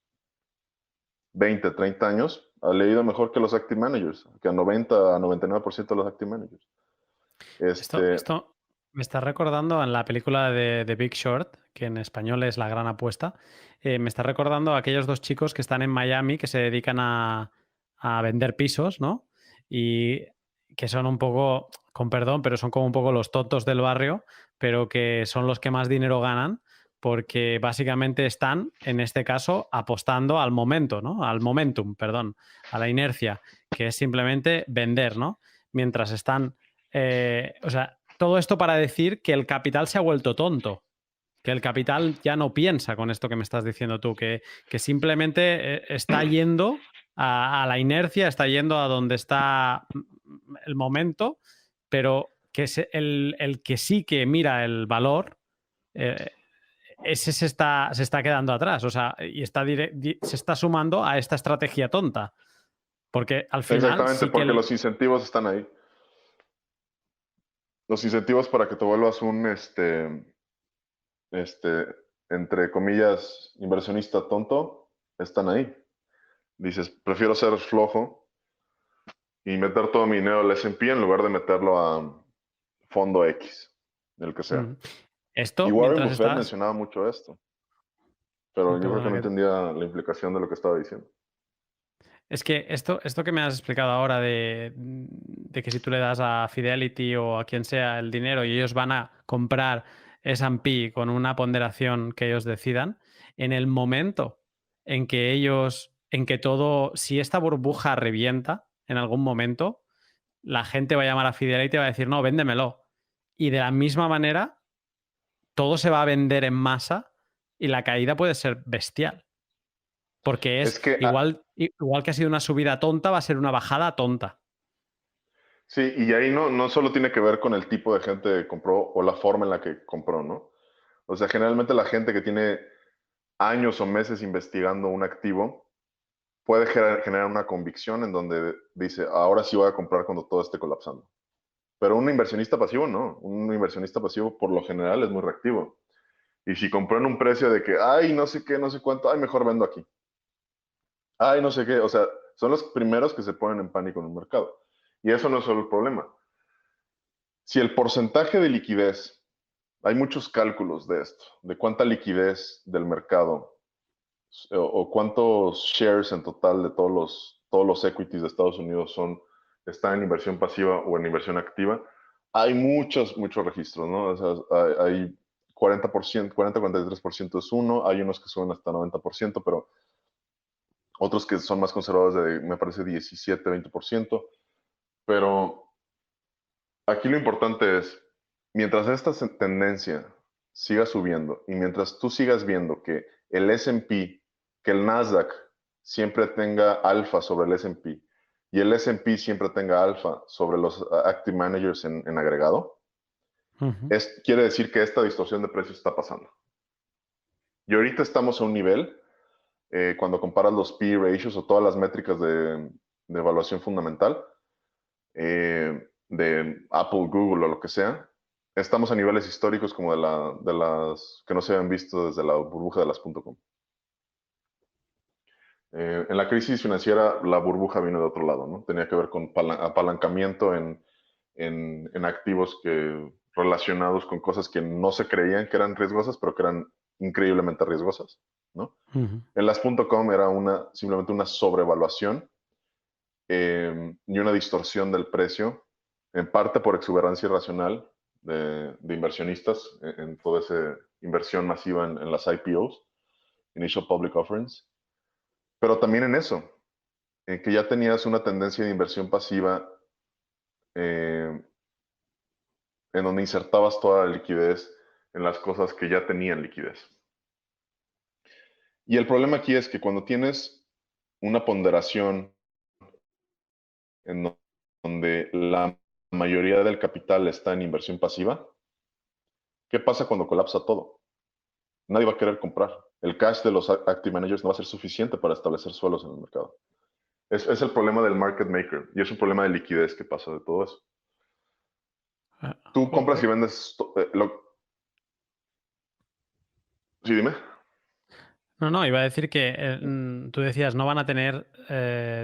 Speaker 2: 20, 30 años ha leído mejor que los active managers, que a 90 a 99% de los active managers.
Speaker 1: Esto me está recordando en la película de The Big Short, que en español es La Gran Apuesta. Me está recordando a aquellos dos chicos que están en Miami que se dedican a vender pisos, ¿no? Y que son un poco, con perdón, pero son como un poco los tontos del barrio, pero que son los que más dinero ganan porque básicamente están, en este caso, apostando al momento, ¿no? Al momentum, perdón, a la inercia, que es simplemente vender, ¿no? Mientras están... o sea, todo esto para decir que el capital se ha vuelto tonto, que el capital ya no piensa con esto que me estás diciendo tú, que simplemente está yendo a la inercia, está yendo a donde está el momento, pero que el que sí que mira el valor, ese se está quedando atrás, o sea, y se está sumando a esta estrategia tonta, porque al final
Speaker 2: Exactamente,
Speaker 1: sí que
Speaker 2: porque los incentivos están ahí. los incentivos para que te vuelvas un, entre comillas, inversionista tonto, están ahí. Dices, prefiero ser flojo y meter todo mi dinero al S&P en lugar de meterlo a fondo X, el que sea.
Speaker 1: Mm.
Speaker 2: Y
Speaker 1: Esto,
Speaker 2: Warren
Speaker 1: mientras
Speaker 2: Buffett
Speaker 1: estás...
Speaker 2: mencionaba mucho esto, pero yo creo que
Speaker 1: Perdona
Speaker 2: no
Speaker 1: que...
Speaker 2: entendía la implicación de lo que estaba diciendo.
Speaker 1: Es que esto que me has explicado ahora de que si tú le das a Fidelity o a quien sea el dinero y ellos van a comprar S&P con una ponderación que ellos decidan, en el momento en que en que todo, si esta burbuja revienta en algún momento, la gente va a llamar a Fidelity y va a decir, no, véndemelo. Y de la misma manera, todo se va a vender en masa y la caída puede ser bestial. Porque
Speaker 2: Es
Speaker 1: es
Speaker 2: que,
Speaker 1: igual que ha sido una subida tonta, va a ser una bajada tonta.
Speaker 2: sí, y ahí no solo tiene que ver con el tipo de gente que compró o la forma en la que compró, ¿no? O sea, generalmente la gente que tiene años o meses investigando un activo puede generar una convicción en donde dice, ahora sí voy a comprar cuando todo esté colapsando. Pero un inversionista pasivo no. Un inversionista pasivo por lo general es muy reactivo. Y si compró en un precio de que, ay, no sé qué, no sé cuánto, ay, mejor vendo aquí. Ay, no sé qué. O sea, son los primeros que se ponen en pánico en un mercado. Y eso no es solo el problema. Si el porcentaje de liquidez, hay muchos cálculos de esto, de cuánta liquidez del mercado o cuántos shares en total de todos los equities de Estados Unidos están en inversión pasiva o en inversión activa. Hay muchos registros, ¿no? O sea, hay 40%, 40-43% es uno, hay unos que suben hasta 90%, pero otros que son más conservadores de, me parece, 17-20%. Pero aquí lo importante es, mientras esta tendencia siga subiendo y mientras tú sigas viendo que el S&P, que el Nasdaq siempre tenga alfa sobre el S&P y el S&P siempre tenga alfa sobre los active managers en agregado,
Speaker 1: Ujú.
Speaker 2: quiere decir que esta distorsión de precios está pasando. Y ahorita estamos a un nivel, cuando comparas los P/E ratios o todas las métricas de evaluación fundamental, de Apple, Google o lo que sea, estamos a niveles históricos como de las que no se habían visto desde la burbuja de las .com. En la crisis financiera, la burbuja vino de otro lado, ¿no? Tenía que ver con apalancamiento en activos relacionados con cosas que no se creían que eran riesgosas, pero que eran increíblemente riesgosas, ¿no?
Speaker 1: Ujú.
Speaker 2: En las .com era simplemente una sobrevaluación y una distorsión del precio, en parte por exuberancia irracional de inversionistas en toda esa inversión masiva en las IPOs, Initial Public Offerings, pero también en eso, en que ya tenías una tendencia de inversión pasiva eh, en donde insertabas toda la liquidez en las cosas que ya tenían liquidez. Y el problema aquí es que cuando tienes una ponderación en donde la mayoría del capital está en inversión pasiva, ¿qué pasa cuando colapsa todo? Nadie va a querer comprar. El cash de los active managers no va a ser suficiente para establecer suelos en el mercado. Es el problema del market maker y es un problema de liquidez que pasa de todo eso. Tú compras y
Speaker 1: Joder.
Speaker 2: vendes. Sí, dime.
Speaker 1: No, no, iba a decir que tú decías no van a tener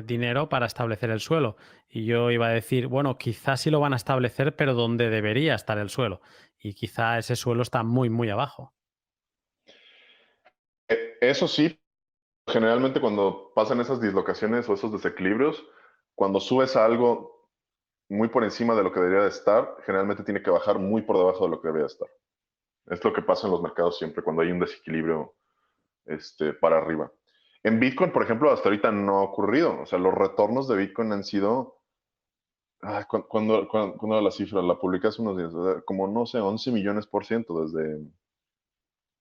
Speaker 1: dinero para establecer el suelo. Y yo iba a decir, bueno, quizás sí lo van a establecer, pero donde debería estar el suelo. Y quizá ese suelo está muy, muy abajo.
Speaker 2: Eso sí, generalmente cuando pasan esas dislocaciones o esos desequilibrios, cuando subes a algo muy por encima de lo que debería de estar, generalmente tiene que bajar muy por debajo de lo que debería de estar. Es lo que pasa en los mercados siempre, cuando hay un desequilibrio para arriba. En Bitcoin, por ejemplo, hasta ahorita no ha ocurrido. O sea, los retornos de Bitcoin han sido. ¿Cuándo era la cifra? La publiqué hace unos días. O sea, como, no sé, 11 millones por ciento desde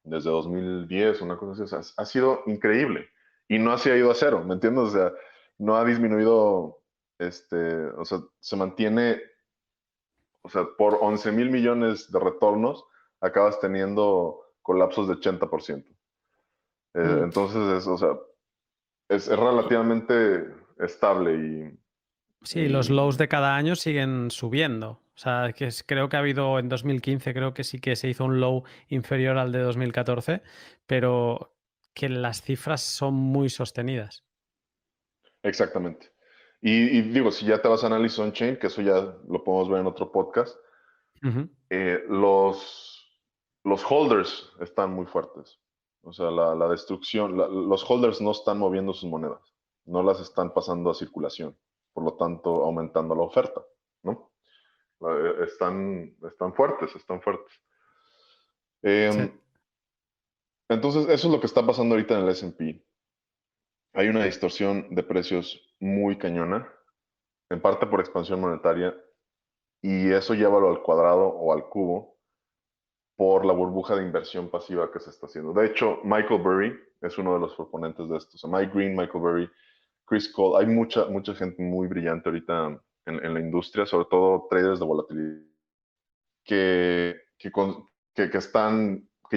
Speaker 2: 2010, una cosa así. O sea, ha sido increíble. Y no se ha ido a cero, ¿me entiendes? O sea, no ha disminuido. O sea, se mantiene. O sea, por 11 mil millones de retornos, acabas teniendo colapsos de 80%.
Speaker 1: Mm.
Speaker 2: Entonces, o sea, es relativamente estable
Speaker 1: Sí, los lows de cada año siguen subiendo. O sea, creo que ha habido en 2015, creo que sí que se hizo un low inferior al de 2014, pero que las cifras son muy sostenidas.
Speaker 2: Exactamente. Y digo, si ya te vas a análisis on-chain, que eso ya lo podemos ver en otro podcast,
Speaker 1: Ujú.
Speaker 2: los holders están muy fuertes. O sea, la destrucción, los holders no están moviendo sus monedas, no las están pasando a circulación, por lo tanto, aumentando la oferta, ¿no? Están fuertes, están fuertes.
Speaker 1: Sí.
Speaker 2: Entonces, eso es lo que está pasando ahorita en el S&P. Hay una distorsión de precios muy cañona, en parte por expansión monetaria, y eso llévalo al cuadrado o al cubo por la burbuja de inversión pasiva que se está haciendo. De hecho, Michael Burry es uno de los proponentes de esto. O sea, Mike Green, Michael Burry, Chris Cole, hay mucha gente muy brillante ahorita en la industria, sobre todo traders de volatilidad, que, que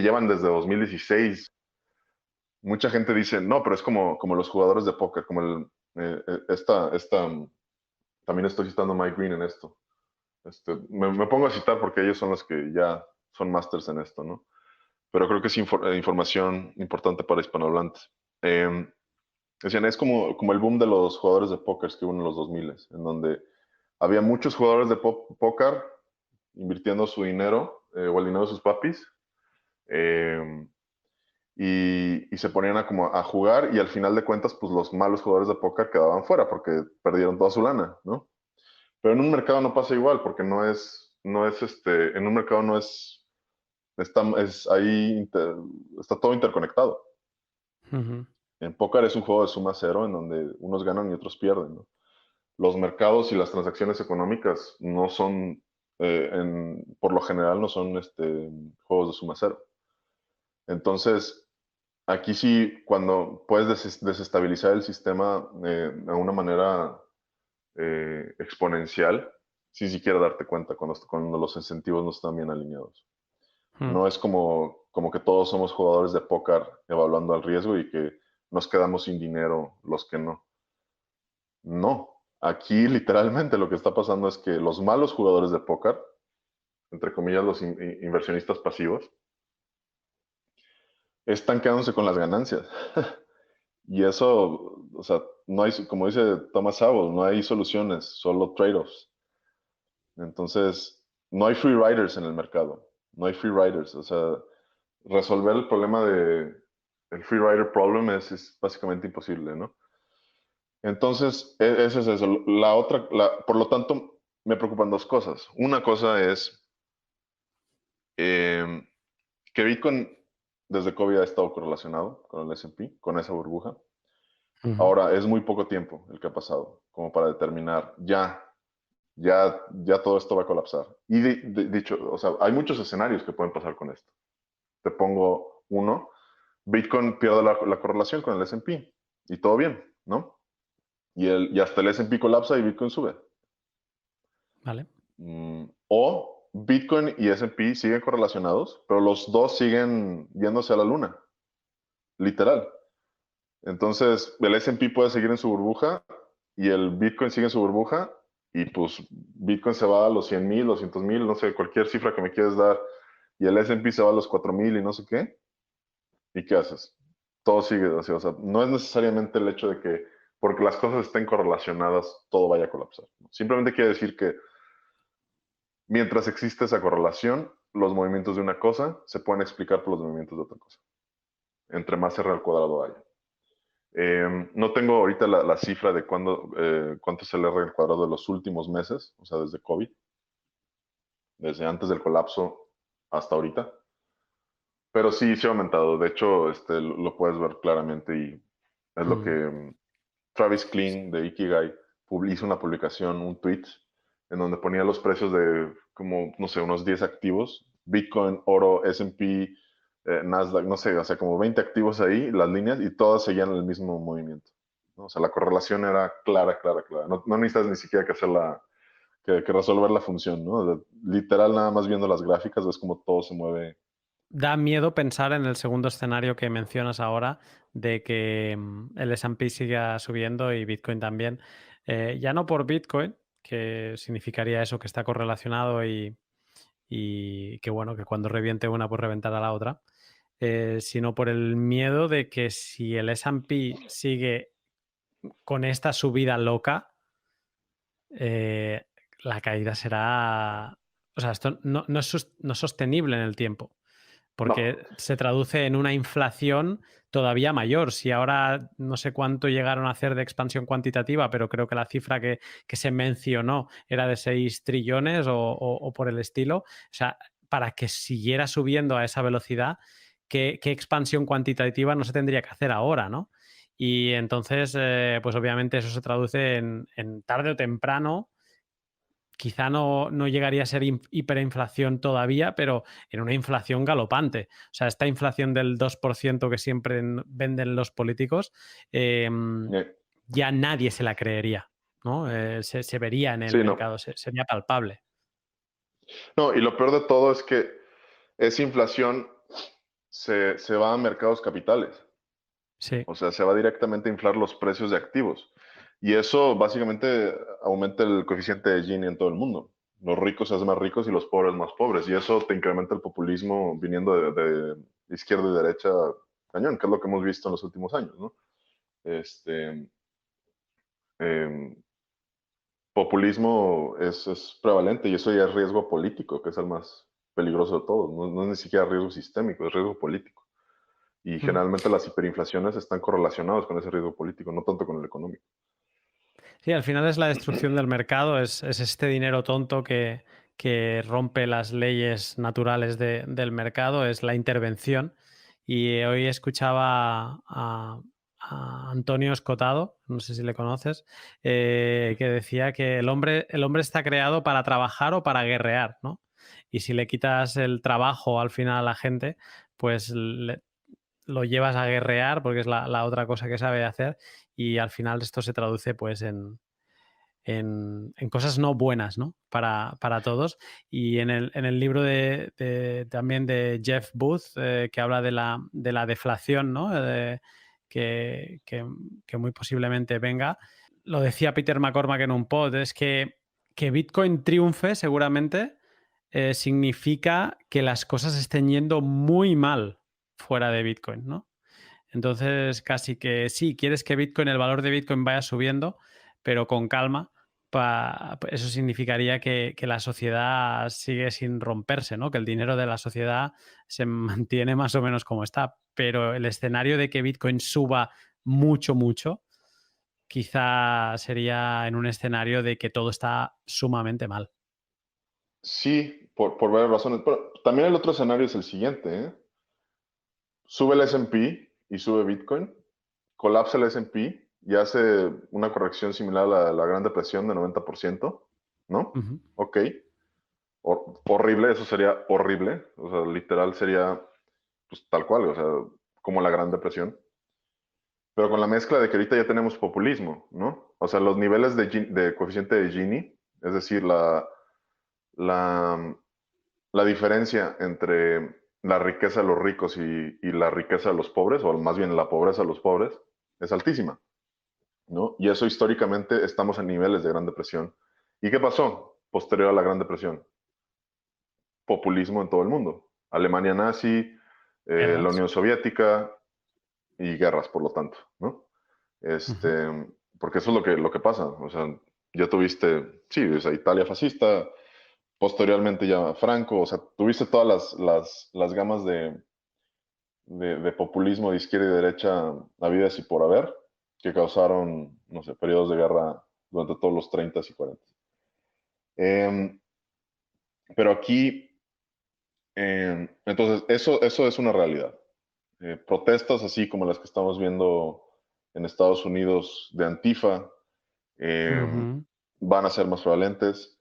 Speaker 2: llevan desde 2016. Mucha gente dice, no, pero es como los jugadores de póker, como también estoy citando a Mike Green en esto. Me pongo a citar porque ellos son los que ya son masters en esto, ¿no? Pero creo que es información importante para hispanohablantes. Decían, es como el boom de los jugadores de póker que hubo en los 2000, en donde había muchos jugadores de póker invirtiendo su dinero o el dinero de sus papis eh, y se ponían a jugar y al final de cuentas, pues los malos jugadores de póker quedaban fuera porque perdieron toda su lana, ¿no? Pero en un mercado no pasa igual porque en un mercado no es, está todo interconectado.
Speaker 1: Ujú.
Speaker 2: En póker es un juego de suma cero en donde unos ganan y otros pierden, ¿no? Los mercados y las transacciones económicas no son, por lo general, no son juegos de suma cero. Entonces, aquí sí, cuando puedes desestabilizar el sistema de una manera exponencial, sin siquiera darte cuenta cuando los incentivos no están bien alineados.
Speaker 1: Mm.
Speaker 2: No es como que todos somos jugadores de póker evaluando al riesgo y que nos quedamos sin dinero los que no. No, aquí literalmente lo que está pasando es que los malos jugadores de póker, entre comillas los inversionistas pasivos, están quedándose con las ganancias. Y eso, o sea, no hay, como dice Thomas Sowell, no hay soluciones, solo trade-offs. Entonces, no hay free riders en el mercado, no hay free riders. O sea, resolver el problema el free rider problem es básicamente imposible, ¿no? Entonces, eso es eso. Por lo tanto, me preocupan dos cosas. Una cosa es eh, que Bitcoin desde COVID ha estado correlacionado con el S&P, con esa burbuja.
Speaker 1: Ujú.
Speaker 2: Ahora, es muy poco tiempo el que ha pasado como para determinar ya todo esto va a colapsar. Y dicho, o sea, hay muchos escenarios que pueden pasar con esto. Te pongo uno, Bitcoin pierde la correlación con el S&P y todo bien, ¿no? Y hasta el S&P colapsa y Bitcoin sube.
Speaker 1: Vale.
Speaker 2: O Bitcoin y S&P siguen correlacionados, pero los dos siguen yéndose a la luna, literal. Entonces, el S&P puede seguir en su burbuja y el Bitcoin sigue en su burbuja y pues Bitcoin se va a los 100,000, 200,000, no sé, cualquier cifra que me quieras dar y el S&P se va a los 4,000 y no sé qué. ¿Y qué haces? Todo sigue así, o sea, no es necesariamente el hecho de que porque las cosas estén correlacionadas, todo vaya a colapsar. Simplemente quiere decir que mientras existe esa correlación, los movimientos de una cosa se pueden explicar por los movimientos de otra cosa. Entre más cerrado al cuadrado haya. No tengo ahorita la cifra de cuánto es el R al cuadrado de los últimos meses, o sea, desde COVID, desde antes del colapso hasta ahorita. Pero sí ha aumentado. De hecho, lo puedes ver claramente y es lo que
Speaker 1: Mm.
Speaker 2: Travis Klein de Ikigai hizo una publicación, un tweet, en donde ponía los precios de como, no sé, unos 10 activos, Bitcoin, oro, S&P, Nasdaq, no sé, o sea, como 20 activos ahí, las líneas, y todas seguían el mismo movimiento, ¿no? O sea, la correlación era clara, clara, clara. No necesitas ni siquiera que resolver la función, ¿no? O sea, literal, nada más viendo las gráficas, ves como todo se mueve.
Speaker 1: Da miedo pensar en el segundo escenario que mencionas ahora, de que el S&P siga subiendo y Bitcoin también. Ya no por Bitcoin, que significaría eso, que está correlacionado y que bueno, que cuando reviente una, pues reventará la otra, sino por el miedo de que si el S&P sigue con esta subida loca, eh, la caída será... O sea, esto no es sostenible en el tiempo,
Speaker 2: No,
Speaker 1: porque se traduce en una inflación todavía mayor. Si ahora no sé cuánto llegaron a hacer de expansión cuantitativa, pero creo que la cifra que se mencionó era de 6 trillones o por el estilo. O sea, para que siguiera subiendo a esa velocidad, ¿qué expansión cuantitativa no se tendría que hacer ahora, ¿no? Y entonces, pues obviamente eso se traduce en tarde o temprano. Quizá no llegaría a ser hiperinflación todavía, pero en una inflación galopante. O sea, esta inflación del 2% que siempre venden los políticos,
Speaker 2: eh,
Speaker 1: ya nadie se la creería, ¿no? Se vería en el
Speaker 2: sí, no.
Speaker 1: mercado, sería palpable.
Speaker 2: No, y lo peor de todo es que esa inflación se va a mercados capitales.
Speaker 1: Sí.
Speaker 2: O sea, se va directamente a inflar los precios de activos. Y eso básicamente aumenta el coeficiente de Gini en todo el mundo. Los ricos se hacen más ricos y los pobres más pobres. Y eso te incrementa el populismo viniendo de izquierda y derecha cañón, que es lo que hemos visto en los últimos años, ¿no? Este, eh, populismo es prevalente y eso ya es riesgo político, que es el más peligroso de todos. No es ni siquiera riesgo sistémico, es riesgo político. Y
Speaker 1: Mm.
Speaker 2: generalmente las hiperinflaciones están correlacionadas con ese riesgo político, no tanto con el económico.
Speaker 1: Sí, al final es la destrucción del mercado, es este dinero tonto que rompe las leyes naturales del mercado, es la intervención. Y hoy escuchaba a Antonio Escotado, no sé si le conoces, que decía que el hombre está creado para trabajar o para guerrear, ¿no? Y si le quitas el trabajo al final a la gente, pues lo llevas a guerrear porque es la otra cosa que sabe hacer y al final esto se traduce pues en cosas no buenas, ¿no? Para todos. Y en el libro también de Jeff Booth, que habla de la deflación, ¿no? Que muy posiblemente venga. Lo decía Peter McCormack en un pod, es que Bitcoin triunfe seguramente significa que las cosas estén yendo muy mal fuera de Bitcoin, ¿no? Entonces, casi que sí, quieres que Bitcoin, el valor de Bitcoin vaya subiendo, pero con calma. Eso significaría que la sociedad sigue sin romperse, ¿no? Que el dinero de la sociedad se mantiene más o menos como está. Pero el escenario de que Bitcoin suba mucho, mucho, quizá sería en un escenario de que todo está sumamente mal.
Speaker 2: Sí, por varias razones. Pero también el otro escenario es el siguiente, ¿eh? Sube el S&P y sube Bitcoin, colapsa el S&P y hace una corrección similar a la Gran Depresión de 90%, ¿no?
Speaker 1: Ujú.
Speaker 2: Ok, horrible, eso sería horrible, o sea, literal sería pues, tal cual, o sea, como la Gran Depresión, pero con la mezcla de que ahorita ya tenemos populismo, ¿no? O sea, los niveles de coeficiente de Gini, es decir, la, la diferencia entre la riqueza de los ricos y la riqueza de los pobres, o más bien la pobreza de los pobres, es altísima, ¿no? Y eso históricamente estamos en niveles de Gran Depresión. ¿Y qué pasó posterior a la Gran Depresión? Populismo en todo el mundo. Alemania nazi, la
Speaker 1: Guerras.
Speaker 2: Unión Soviética y guerras, por lo tanto, ¿no?
Speaker 1: Ujú.
Speaker 2: Porque eso es lo que pasa. O sea, ya tuviste, sí, o sea, Italia fascista, posteriormente ya Franco, o sea, tuviste todas las gamas de populismo de izquierda y derecha habidas y por haber, que causaron, no sé, periodos de guerra durante todos los 30 y 40. Pero aquí, entonces, eso es una realidad. Protestas así como las que estamos viendo en Estados Unidos de Antifa eh,
Speaker 1: Ujú.
Speaker 2: van a ser más prevalentes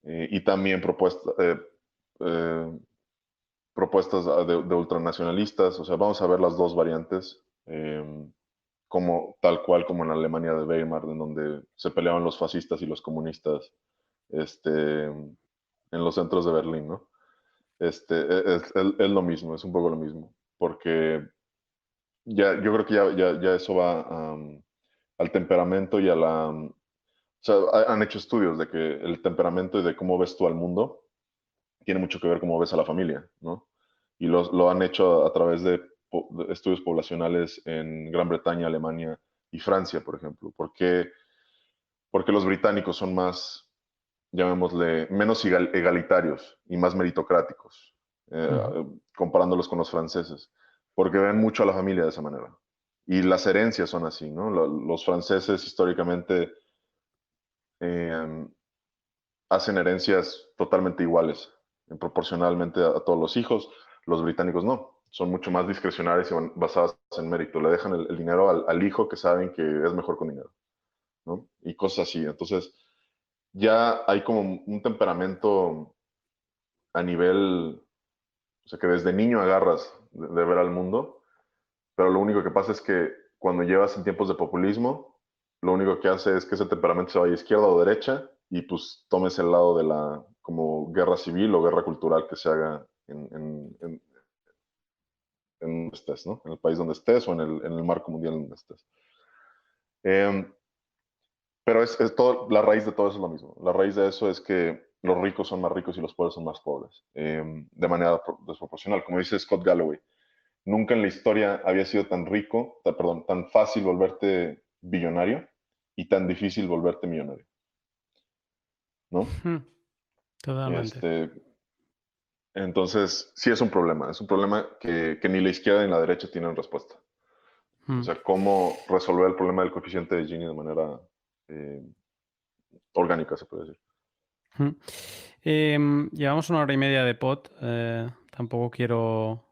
Speaker 2: y también propuestas de ultranacionalistas, o sea, vamos a ver las dos variantes, como tal cual como en la Alemania de Weimar, en donde se peleaban los fascistas y los comunistas en los centros de Berlín, ¿no? Es lo mismo, es un poco lo mismo, porque yo creo que ya eso va al temperamento y a la sea, han hecho estudios de que el temperamento y de cómo ves tú al mundo tiene mucho que ver cómo ves a la familia, ¿no? Y lo han hecho a través de estudios poblacionales en Gran Bretaña, Alemania y Francia, por ejemplo. Porque los británicos son más, llamémosle, menos egalitarios y más meritocráticos,
Speaker 1: Ujú.
Speaker 2: comparándolos con los franceses, porque ven mucho a la familia de esa manera. Y las herencias son así, ¿no? Los franceses históricamente eh, hacen herencias totalmente iguales, proporcionalmente a todos los hijos. Los británicos no, son mucho más discrecionarios y basadas en mérito. Le dejan el dinero al hijo que saben que es mejor con dinero, ¿no? Y cosas así. Entonces, ya hay como un temperamento a nivel, o sea, que desde niño agarras de ver al mundo, pero lo único que pasa es que cuando llevas en tiempos de populismo, lo único que hace es que ese temperamento se vaya a izquierda o derecha y pues tomes el lado de la como guerra civil o guerra cultural que se haga en donde estés, ¿no? En el país donde estés o en el marco mundial donde estés. Eh, pero todo, la raíz de todo eso es lo mismo. La raíz de eso es que los ricos son más ricos y los pobres son más pobres, de manera desproporcional. Como dice Scott Galloway, nunca en la historia había sido tan rico, perdón, tan fácil volverte billonario y tan difícil volverte millonario, ¿no?
Speaker 1: Totalmente.
Speaker 2: Este, entonces, sí es un problema que ni la izquierda ni la derecha tienen respuesta. O
Speaker 1: Mm.
Speaker 2: sea, cómo resolver el problema del coeficiente de Gini de manera eh, orgánica, se puede decir.
Speaker 1: Mm. Llevamos 1 hora y media de pod. Tampoco quiero.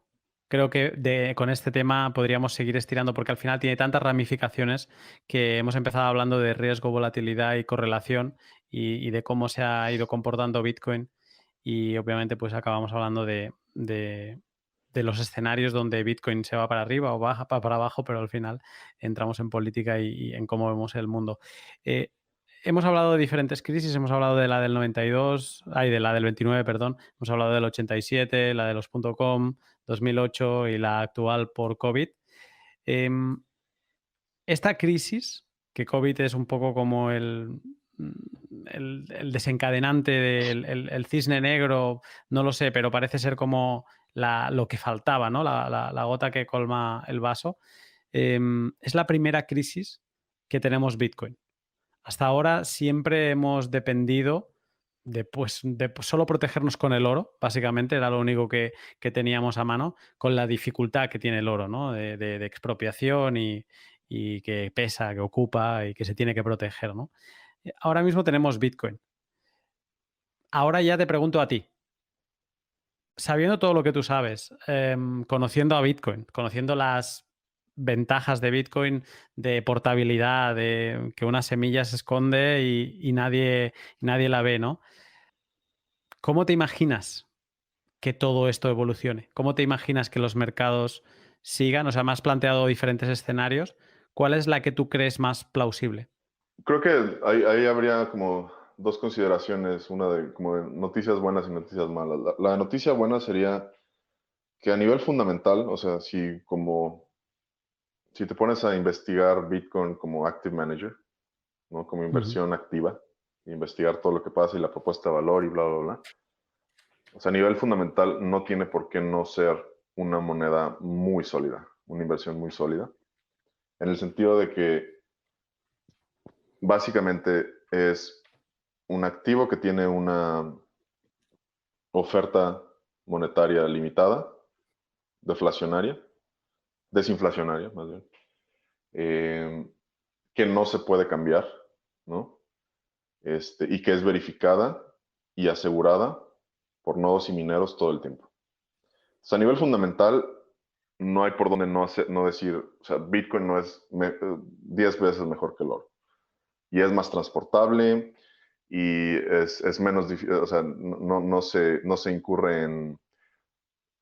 Speaker 1: Creo que con este tema podríamos seguir estirando porque al final tiene tantas ramificaciones que hemos empezado hablando de riesgo, volatilidad y correlación y de cómo se ha ido comportando Bitcoin. Y obviamente pues acabamos hablando de los escenarios donde Bitcoin se va para arriba o baja para abajo, pero al final entramos en política y en cómo vemos el mundo. Eh, Hemos hablado de diferentes crisis, hemos hablado de la del 92, de la del 29, perdón, hemos hablado del 87, la de los .com, 2008 y la actual por COVID. Em, Esta crisis, que COVID es un poco como el desencadenante del el cisne negro, no lo sé, pero parece ser como lo que faltaba, ¿no? La gota que colma el vaso. Es la primera crisis que tenemos Bitcoin. Hasta ahora siempre hemos dependido de solo protegernos con el oro, básicamente era lo único que teníamos a mano, con la dificultad que tiene el oro, ¿no? De expropiación y que pesa, que ocupa y que se tiene que proteger, ¿no? Ahora mismo tenemos Bitcoin. Ahora ya te pregunto a ti, sabiendo todo lo que tú sabes, conociendo a Bitcoin, conociendo las ventajas de Bitcoin, de portabilidad, de que una semilla se esconde y nadie la ve, ¿no? ¿Cómo te imaginas que todo esto evolucione? ¿Cómo te imaginas que los mercados sigan? O sea, me has planteado diferentes escenarios. ¿Cuál es la que tú crees más plausible?
Speaker 2: Creo que ahí habría como dos consideraciones, una de como de noticias buenas y noticias malas. La noticia buena sería que a nivel fundamental, o sea, si te pones a investigar Bitcoin como active manager, ¿no? Como
Speaker 1: Ujú.
Speaker 2: inversión activa, investigar todo lo que pasa y la propuesta de valor y bla, bla, bla. O sea, a nivel fundamental no tiene por qué no ser una moneda muy sólida, una inversión muy sólida, en el sentido de que básicamente es un activo que tiene una oferta monetaria limitada, deflacionaria, desinflacionaria más bien, eh, que no se puede cambiar, ¿no? Y que es verificada y asegurada por nodos y mineros todo el tiempo. O sea, a nivel fundamental, no hay por donde no decir, o sea, Bitcoin no es 10 veces mejor que el oro. Y es más transportable y es menos difícil, o sea, no se incurre en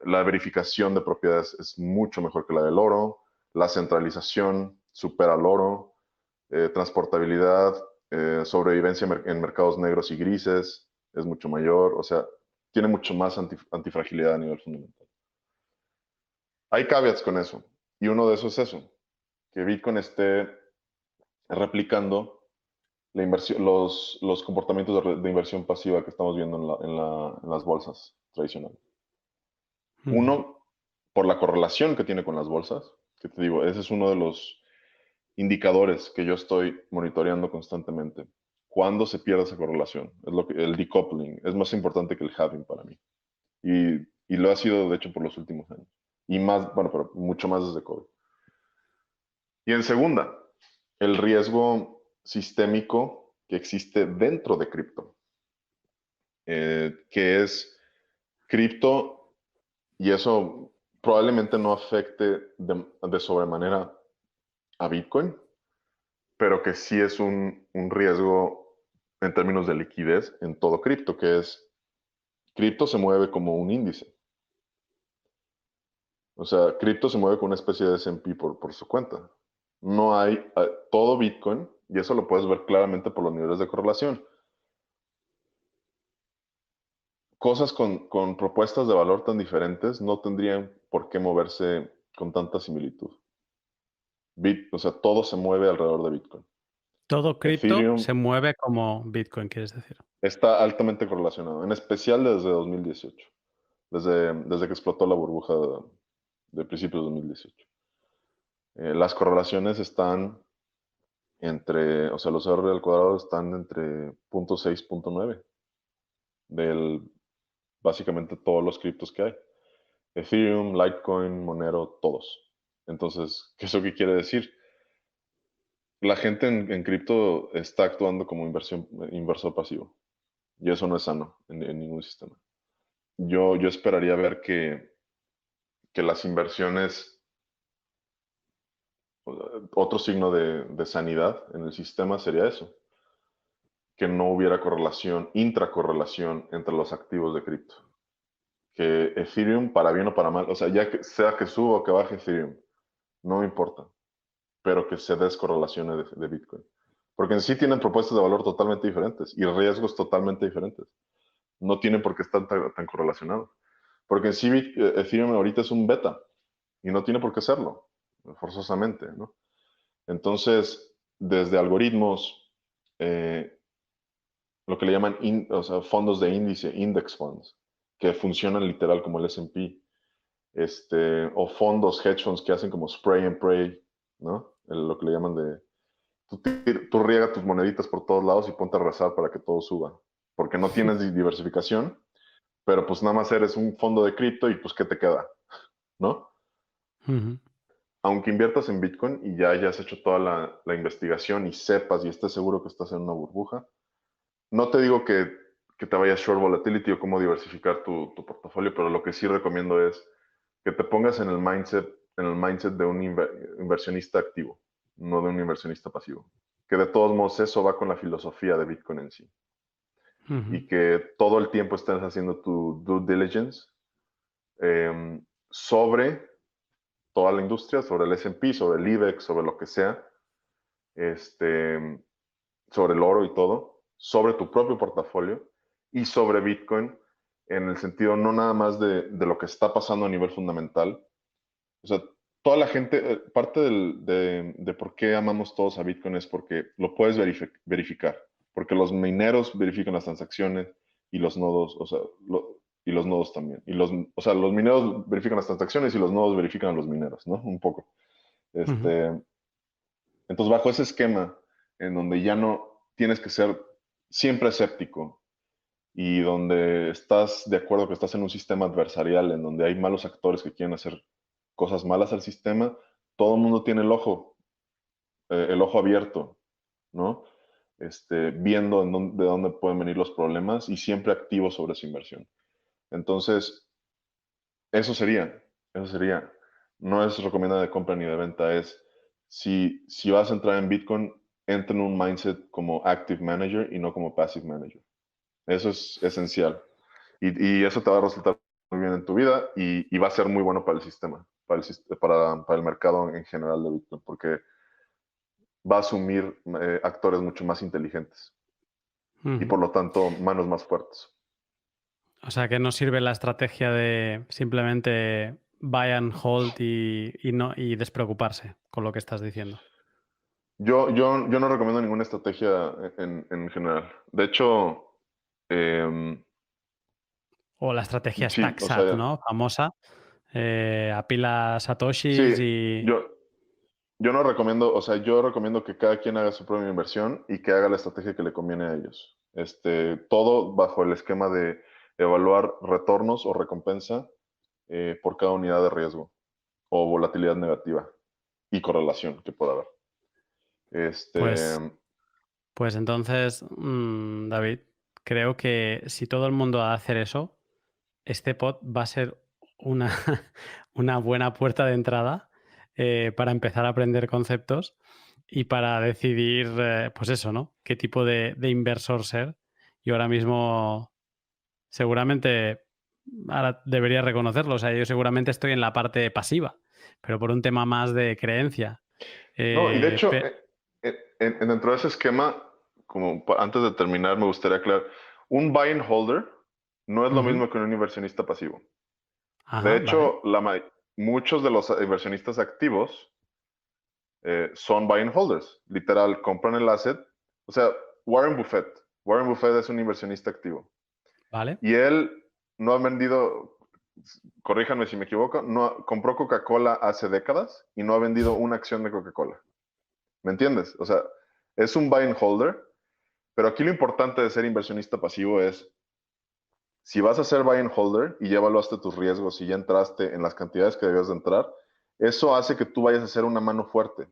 Speaker 2: la verificación de propiedades es mucho mejor que la del oro, la centralización supera al oro, transportabilidad, sobrevivencia en mercados negros y grises es mucho mayor, o sea, tiene mucho más antifragilidad a nivel fundamental. Hay caveats con eso, y uno de esos es eso, que Bitcoin esté replicando los comportamientos de inversión pasiva que estamos viendo en las bolsas tradicionales.
Speaker 1: Ujú.
Speaker 2: Uno, por la correlación que tiene con las bolsas, que te digo, ese es uno de los indicadores que yo estoy monitoreando constantemente. ¿Cuándo se pierde esa correlación? El decoupling es más importante que el halving para mí. Y lo ha sido, de hecho, por los últimos años. Y más, bueno, pero mucho más desde COVID. Y en segunda, el riesgo sistémico que existe dentro de cripto, que es cripto, y eso probablemente no afecte de sobremanera a Bitcoin, pero que sí es un riesgo en términos de liquidez en todo cripto, que es cripto se mueve como un índice. O sea, cripto se mueve con una especie de S&P por su cuenta. No hay todo Bitcoin, y eso lo puedes ver claramente por los niveles de correlación. Cosas con propuestas de valor tan diferentes no tendrían por qué moverse con tanta similitud. O sea, todo se mueve alrededor de Bitcoin.
Speaker 1: Todo cripto
Speaker 2: Ethereum
Speaker 1: se mueve como Bitcoin, quieres decir.
Speaker 2: está altamente correlacionado, en especial desde 2018, desde que explotó la burbuja de principios de 2018. Las correlaciones están o sea, los R al cuadrado están entre 0.6 y 0.9 del básicamente todos los criptos que hay. Ethereum, Litecoin, Monero, todos. Entonces, ¿qué eso qué quiere decir? La gente en cripto está actuando como inversor pasivo. Y eso no es sano en ningún sistema. Yo esperaría ver que las inversiones, otro signo de sanidad en el sistema sería eso, que no hubiera correlación, intracorrelación entre los activos de cripto. Que Ethereum, para bien o para mal, o sea, ya que sea que suba o que baje Ethereum, no me importa, pero que se descorrelacione de Bitcoin. Porque en sí tienen propuestas de valor totalmente diferentes y riesgos totalmente diferentes. No tienen por qué estar tan correlacionados. Porque en sí Ethereum ahorita es un beta y no tiene por qué serlo, forzosamente, ¿no? Entonces, desde algoritmos, eh, lo que le llaman o sea, fondos de índice, index funds, que funcionan literal como el S&P, o fondos, hedge funds que hacen como spray and pray, ¿no? Lo que le llaman de, tú riega tus moneditas por todos lados y ponte a rezar para que todo suba, porque no tienes diversificación, pero pues nada más eres un fondo de cripto y pues ¿qué te queda? ¿No?
Speaker 1: Ujú.
Speaker 2: Aunque inviertas en Bitcoin y ya hayas hecho toda la investigación y sepas y estés seguro que estás en una burbuja, no te digo que te vayas short volatility o cómo diversificar tu portafolio, pero lo que sí recomiendo es que te pongas en el mindset de un inversionista activo, no de un inversionista pasivo. Que de todos modos eso va con la filosofía de Bitcoin en sí.
Speaker 1: Ujú.
Speaker 2: Y que todo el tiempo estés haciendo tu due diligence sobre toda la industria, sobre el S&P, sobre el IBEX, sobre lo que sea, este, sobre el oro y todo, sobre tu propio portafolio y sobre Bitcoin en el sentido no nada más de lo que está pasando a nivel fundamental. O sea, toda la gente, parte de por qué amamos todos a Bitcoin es porque lo puedes verificar, porque los mineros verifican las transacciones y los nodos, o sea, y los nodos también. O sea, los mineros verifican las transacciones y los nodos verifican a los mineros, ¿no? Un poco.
Speaker 1: Ujú.
Speaker 2: Este, entonces, bajo ese esquema, en donde ya no tienes que ser siempre escéptico y donde estás de acuerdo que estás en un sistema adversarial, en donde hay malos actores que quieren hacer cosas malas al sistema, todo el mundo tiene el ojo abierto, ¿no? Viendo de dónde pueden venir los problemas y siempre activo sobre su inversión. Entonces, eso sería, eso sería. No es recomendada de compra ni de venta, es si vas a entrar en Bitcoin, entra en un mindset como active manager y no como passive manager. Eso es esencial. Y eso te va a resultar muy bien en tu vida y va a ser muy bueno para el sistema, para el mercado en general de Bitcoin, porque va a asumir actores mucho más inteligentes y
Speaker 1: Ujú.
Speaker 2: por lo tanto manos más fuertes.
Speaker 1: O sea que no sirve la estrategia de simplemente buy and hold y despreocuparse con lo que estás diciendo.
Speaker 2: Yo no recomiendo ninguna estrategia en general. De hecho,
Speaker 1: O la estrategia
Speaker 2: sí, o
Speaker 1: StackSat,
Speaker 2: sea,
Speaker 1: ¿no? Famosa. Apila satoshis
Speaker 2: sí,
Speaker 1: y...
Speaker 2: yo, yo no recomiendo, o sea, yo recomiendo que cada quien haga su propia inversión y que haga la estrategia que le conviene a ellos. Todo bajo el esquema de evaluar retornos o recompensa por cada unidad de riesgo o volatilidad negativa y correlación que pueda haber.
Speaker 1: Pues,
Speaker 2: Este,
Speaker 1: pues entonces, David, creo que si todo el mundo va a hacer eso, este pod va a ser una, una buena puerta de entrada para empezar a aprender conceptos y para decidir, pues eso, ¿no? ¿Qué tipo de inversor ser? Yo ahora mismo seguramente, ahora debería reconocerlo, o sea, yo seguramente estoy en la parte pasiva, pero por un tema más de creencia.
Speaker 2: no, y de
Speaker 1: Eh,
Speaker 2: hecho,
Speaker 1: pe-
Speaker 2: dentro de ese esquema, antes de terminar, me gustaría aclarar, un buy and holder no es lo
Speaker 1: Ujú.
Speaker 2: mismo que un inversionista pasivo. De
Speaker 1: Ajá, vale,
Speaker 2: hecho, muchos de los inversionistas activos son buy and holders. Literal, compran el asset. O sea, Warren Buffett. Warren Buffett es un inversionista activo.
Speaker 1: vale.
Speaker 2: Y él no ha vendido, corríjanme si me equivoco, no, compró Coca-Cola hace décadas y no ha vendido una acción de Coca-Cola. ¿Me entiendes? O sea, es un buy and holder, pero aquí lo importante de ser inversionista pasivo es, si vas a ser buy and holder y ya evaluaste tus riesgos y ya entraste en las cantidades que debías de entrar, eso hace que tú vayas a ser una mano fuerte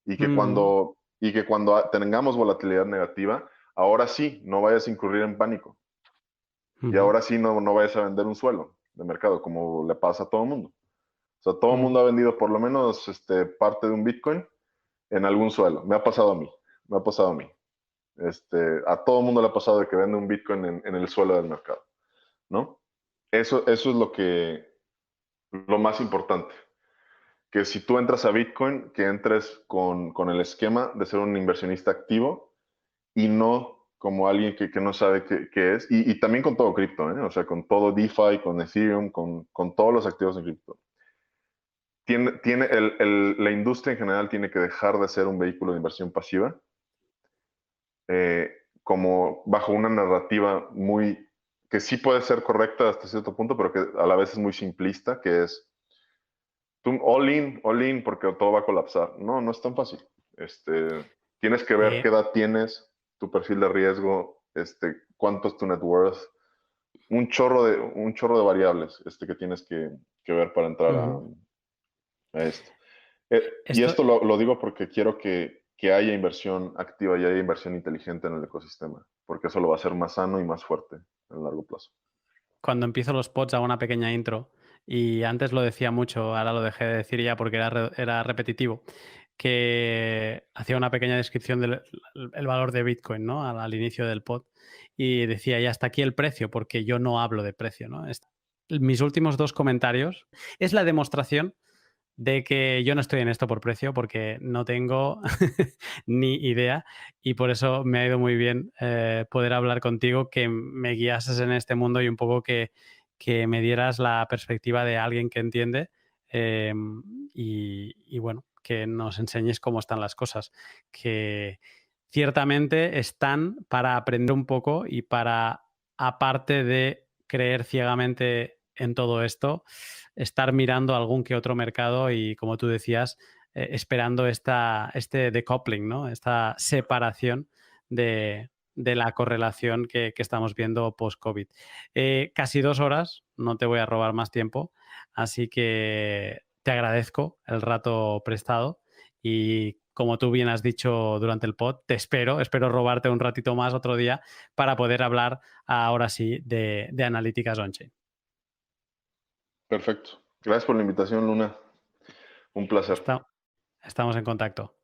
Speaker 1: Ujú,
Speaker 2: y que cuando tengamos volatilidad negativa, ahora sí, no vayas a incurrir en pánico. Y
Speaker 1: ujú,
Speaker 2: ahora sí no vayas a vender un suelo de mercado, como le pasa a todo el mundo. O sea, todo el
Speaker 1: ujú,
Speaker 2: mundo ha vendido por lo menos parte de un Bitcoin en algún suelo. Me ha pasado a mí. Me ha pasado a mí. A todo el mundo le ha pasado de que vende un Bitcoin en el suelo del mercado, ¿no? Eso es lo más importante. Que si tú entras a Bitcoin, que entres con el esquema de ser un inversionista activo y no como alguien que no sabe qué es. Y también con todo cripto, ¿eh? O sea, con todo DeFi, con Ethereum, con todos los activos en cripto. La industria en general tiene que dejar de ser un vehículo de inversión pasiva, eh, como bajo una narrativa que sí puede ser correcta hasta cierto punto, pero que a la vez es muy simplista, que es tú all in, porque todo va a colapsar. No, no es tan fácil. Tienes que ver
Speaker 1: eh,
Speaker 2: qué edad tienes, tu perfil de riesgo, cuánto es tu net worth, un chorro de variables que tienes que ver para entrar
Speaker 1: ujú.
Speaker 2: a esto. Y
Speaker 1: Esto,
Speaker 2: esto lo digo porque quiero que haya inversión activa y haya inversión inteligente en el ecosistema, porque eso lo va a hacer más sano y más fuerte en el largo plazo.
Speaker 1: cuando empiezo los pods hago una pequeña intro y antes lo decía mucho, ahora lo dejé de decir ya porque era repetitivo, que hacía una pequeña descripción del el valor de Bitcoin, ¿no? Al inicio del pod y decía, ya hasta aquí el precio, porque yo no hablo de precio, ¿no? Mis últimos dos comentarios es la demostración de que yo no estoy en esto por precio porque no tengo ni idea y por eso me ha ido muy bien poder hablar contigo, que me guiases en este mundo y un poco que me dieras la perspectiva de alguien que entiende eh, y bueno, que nos enseñes cómo están las cosas, que ciertamente están para aprender un poco y para, aparte de creer ciegamente en todo esto, estar mirando algún que otro mercado y, como tú decías, esperando este decoupling, ¿no? Esta separación de la correlación que estamos viendo post-COVID. Casi 2 horas, no te voy a robar más tiempo, así que te agradezco el rato prestado y como tú bien has dicho durante el pod, espero robarte un ratito más otro día para poder hablar ahora sí de analíticas on-chain.
Speaker 2: Perfecto. Gracias por la invitación, Luna. Un placer.
Speaker 1: Estamos en contacto.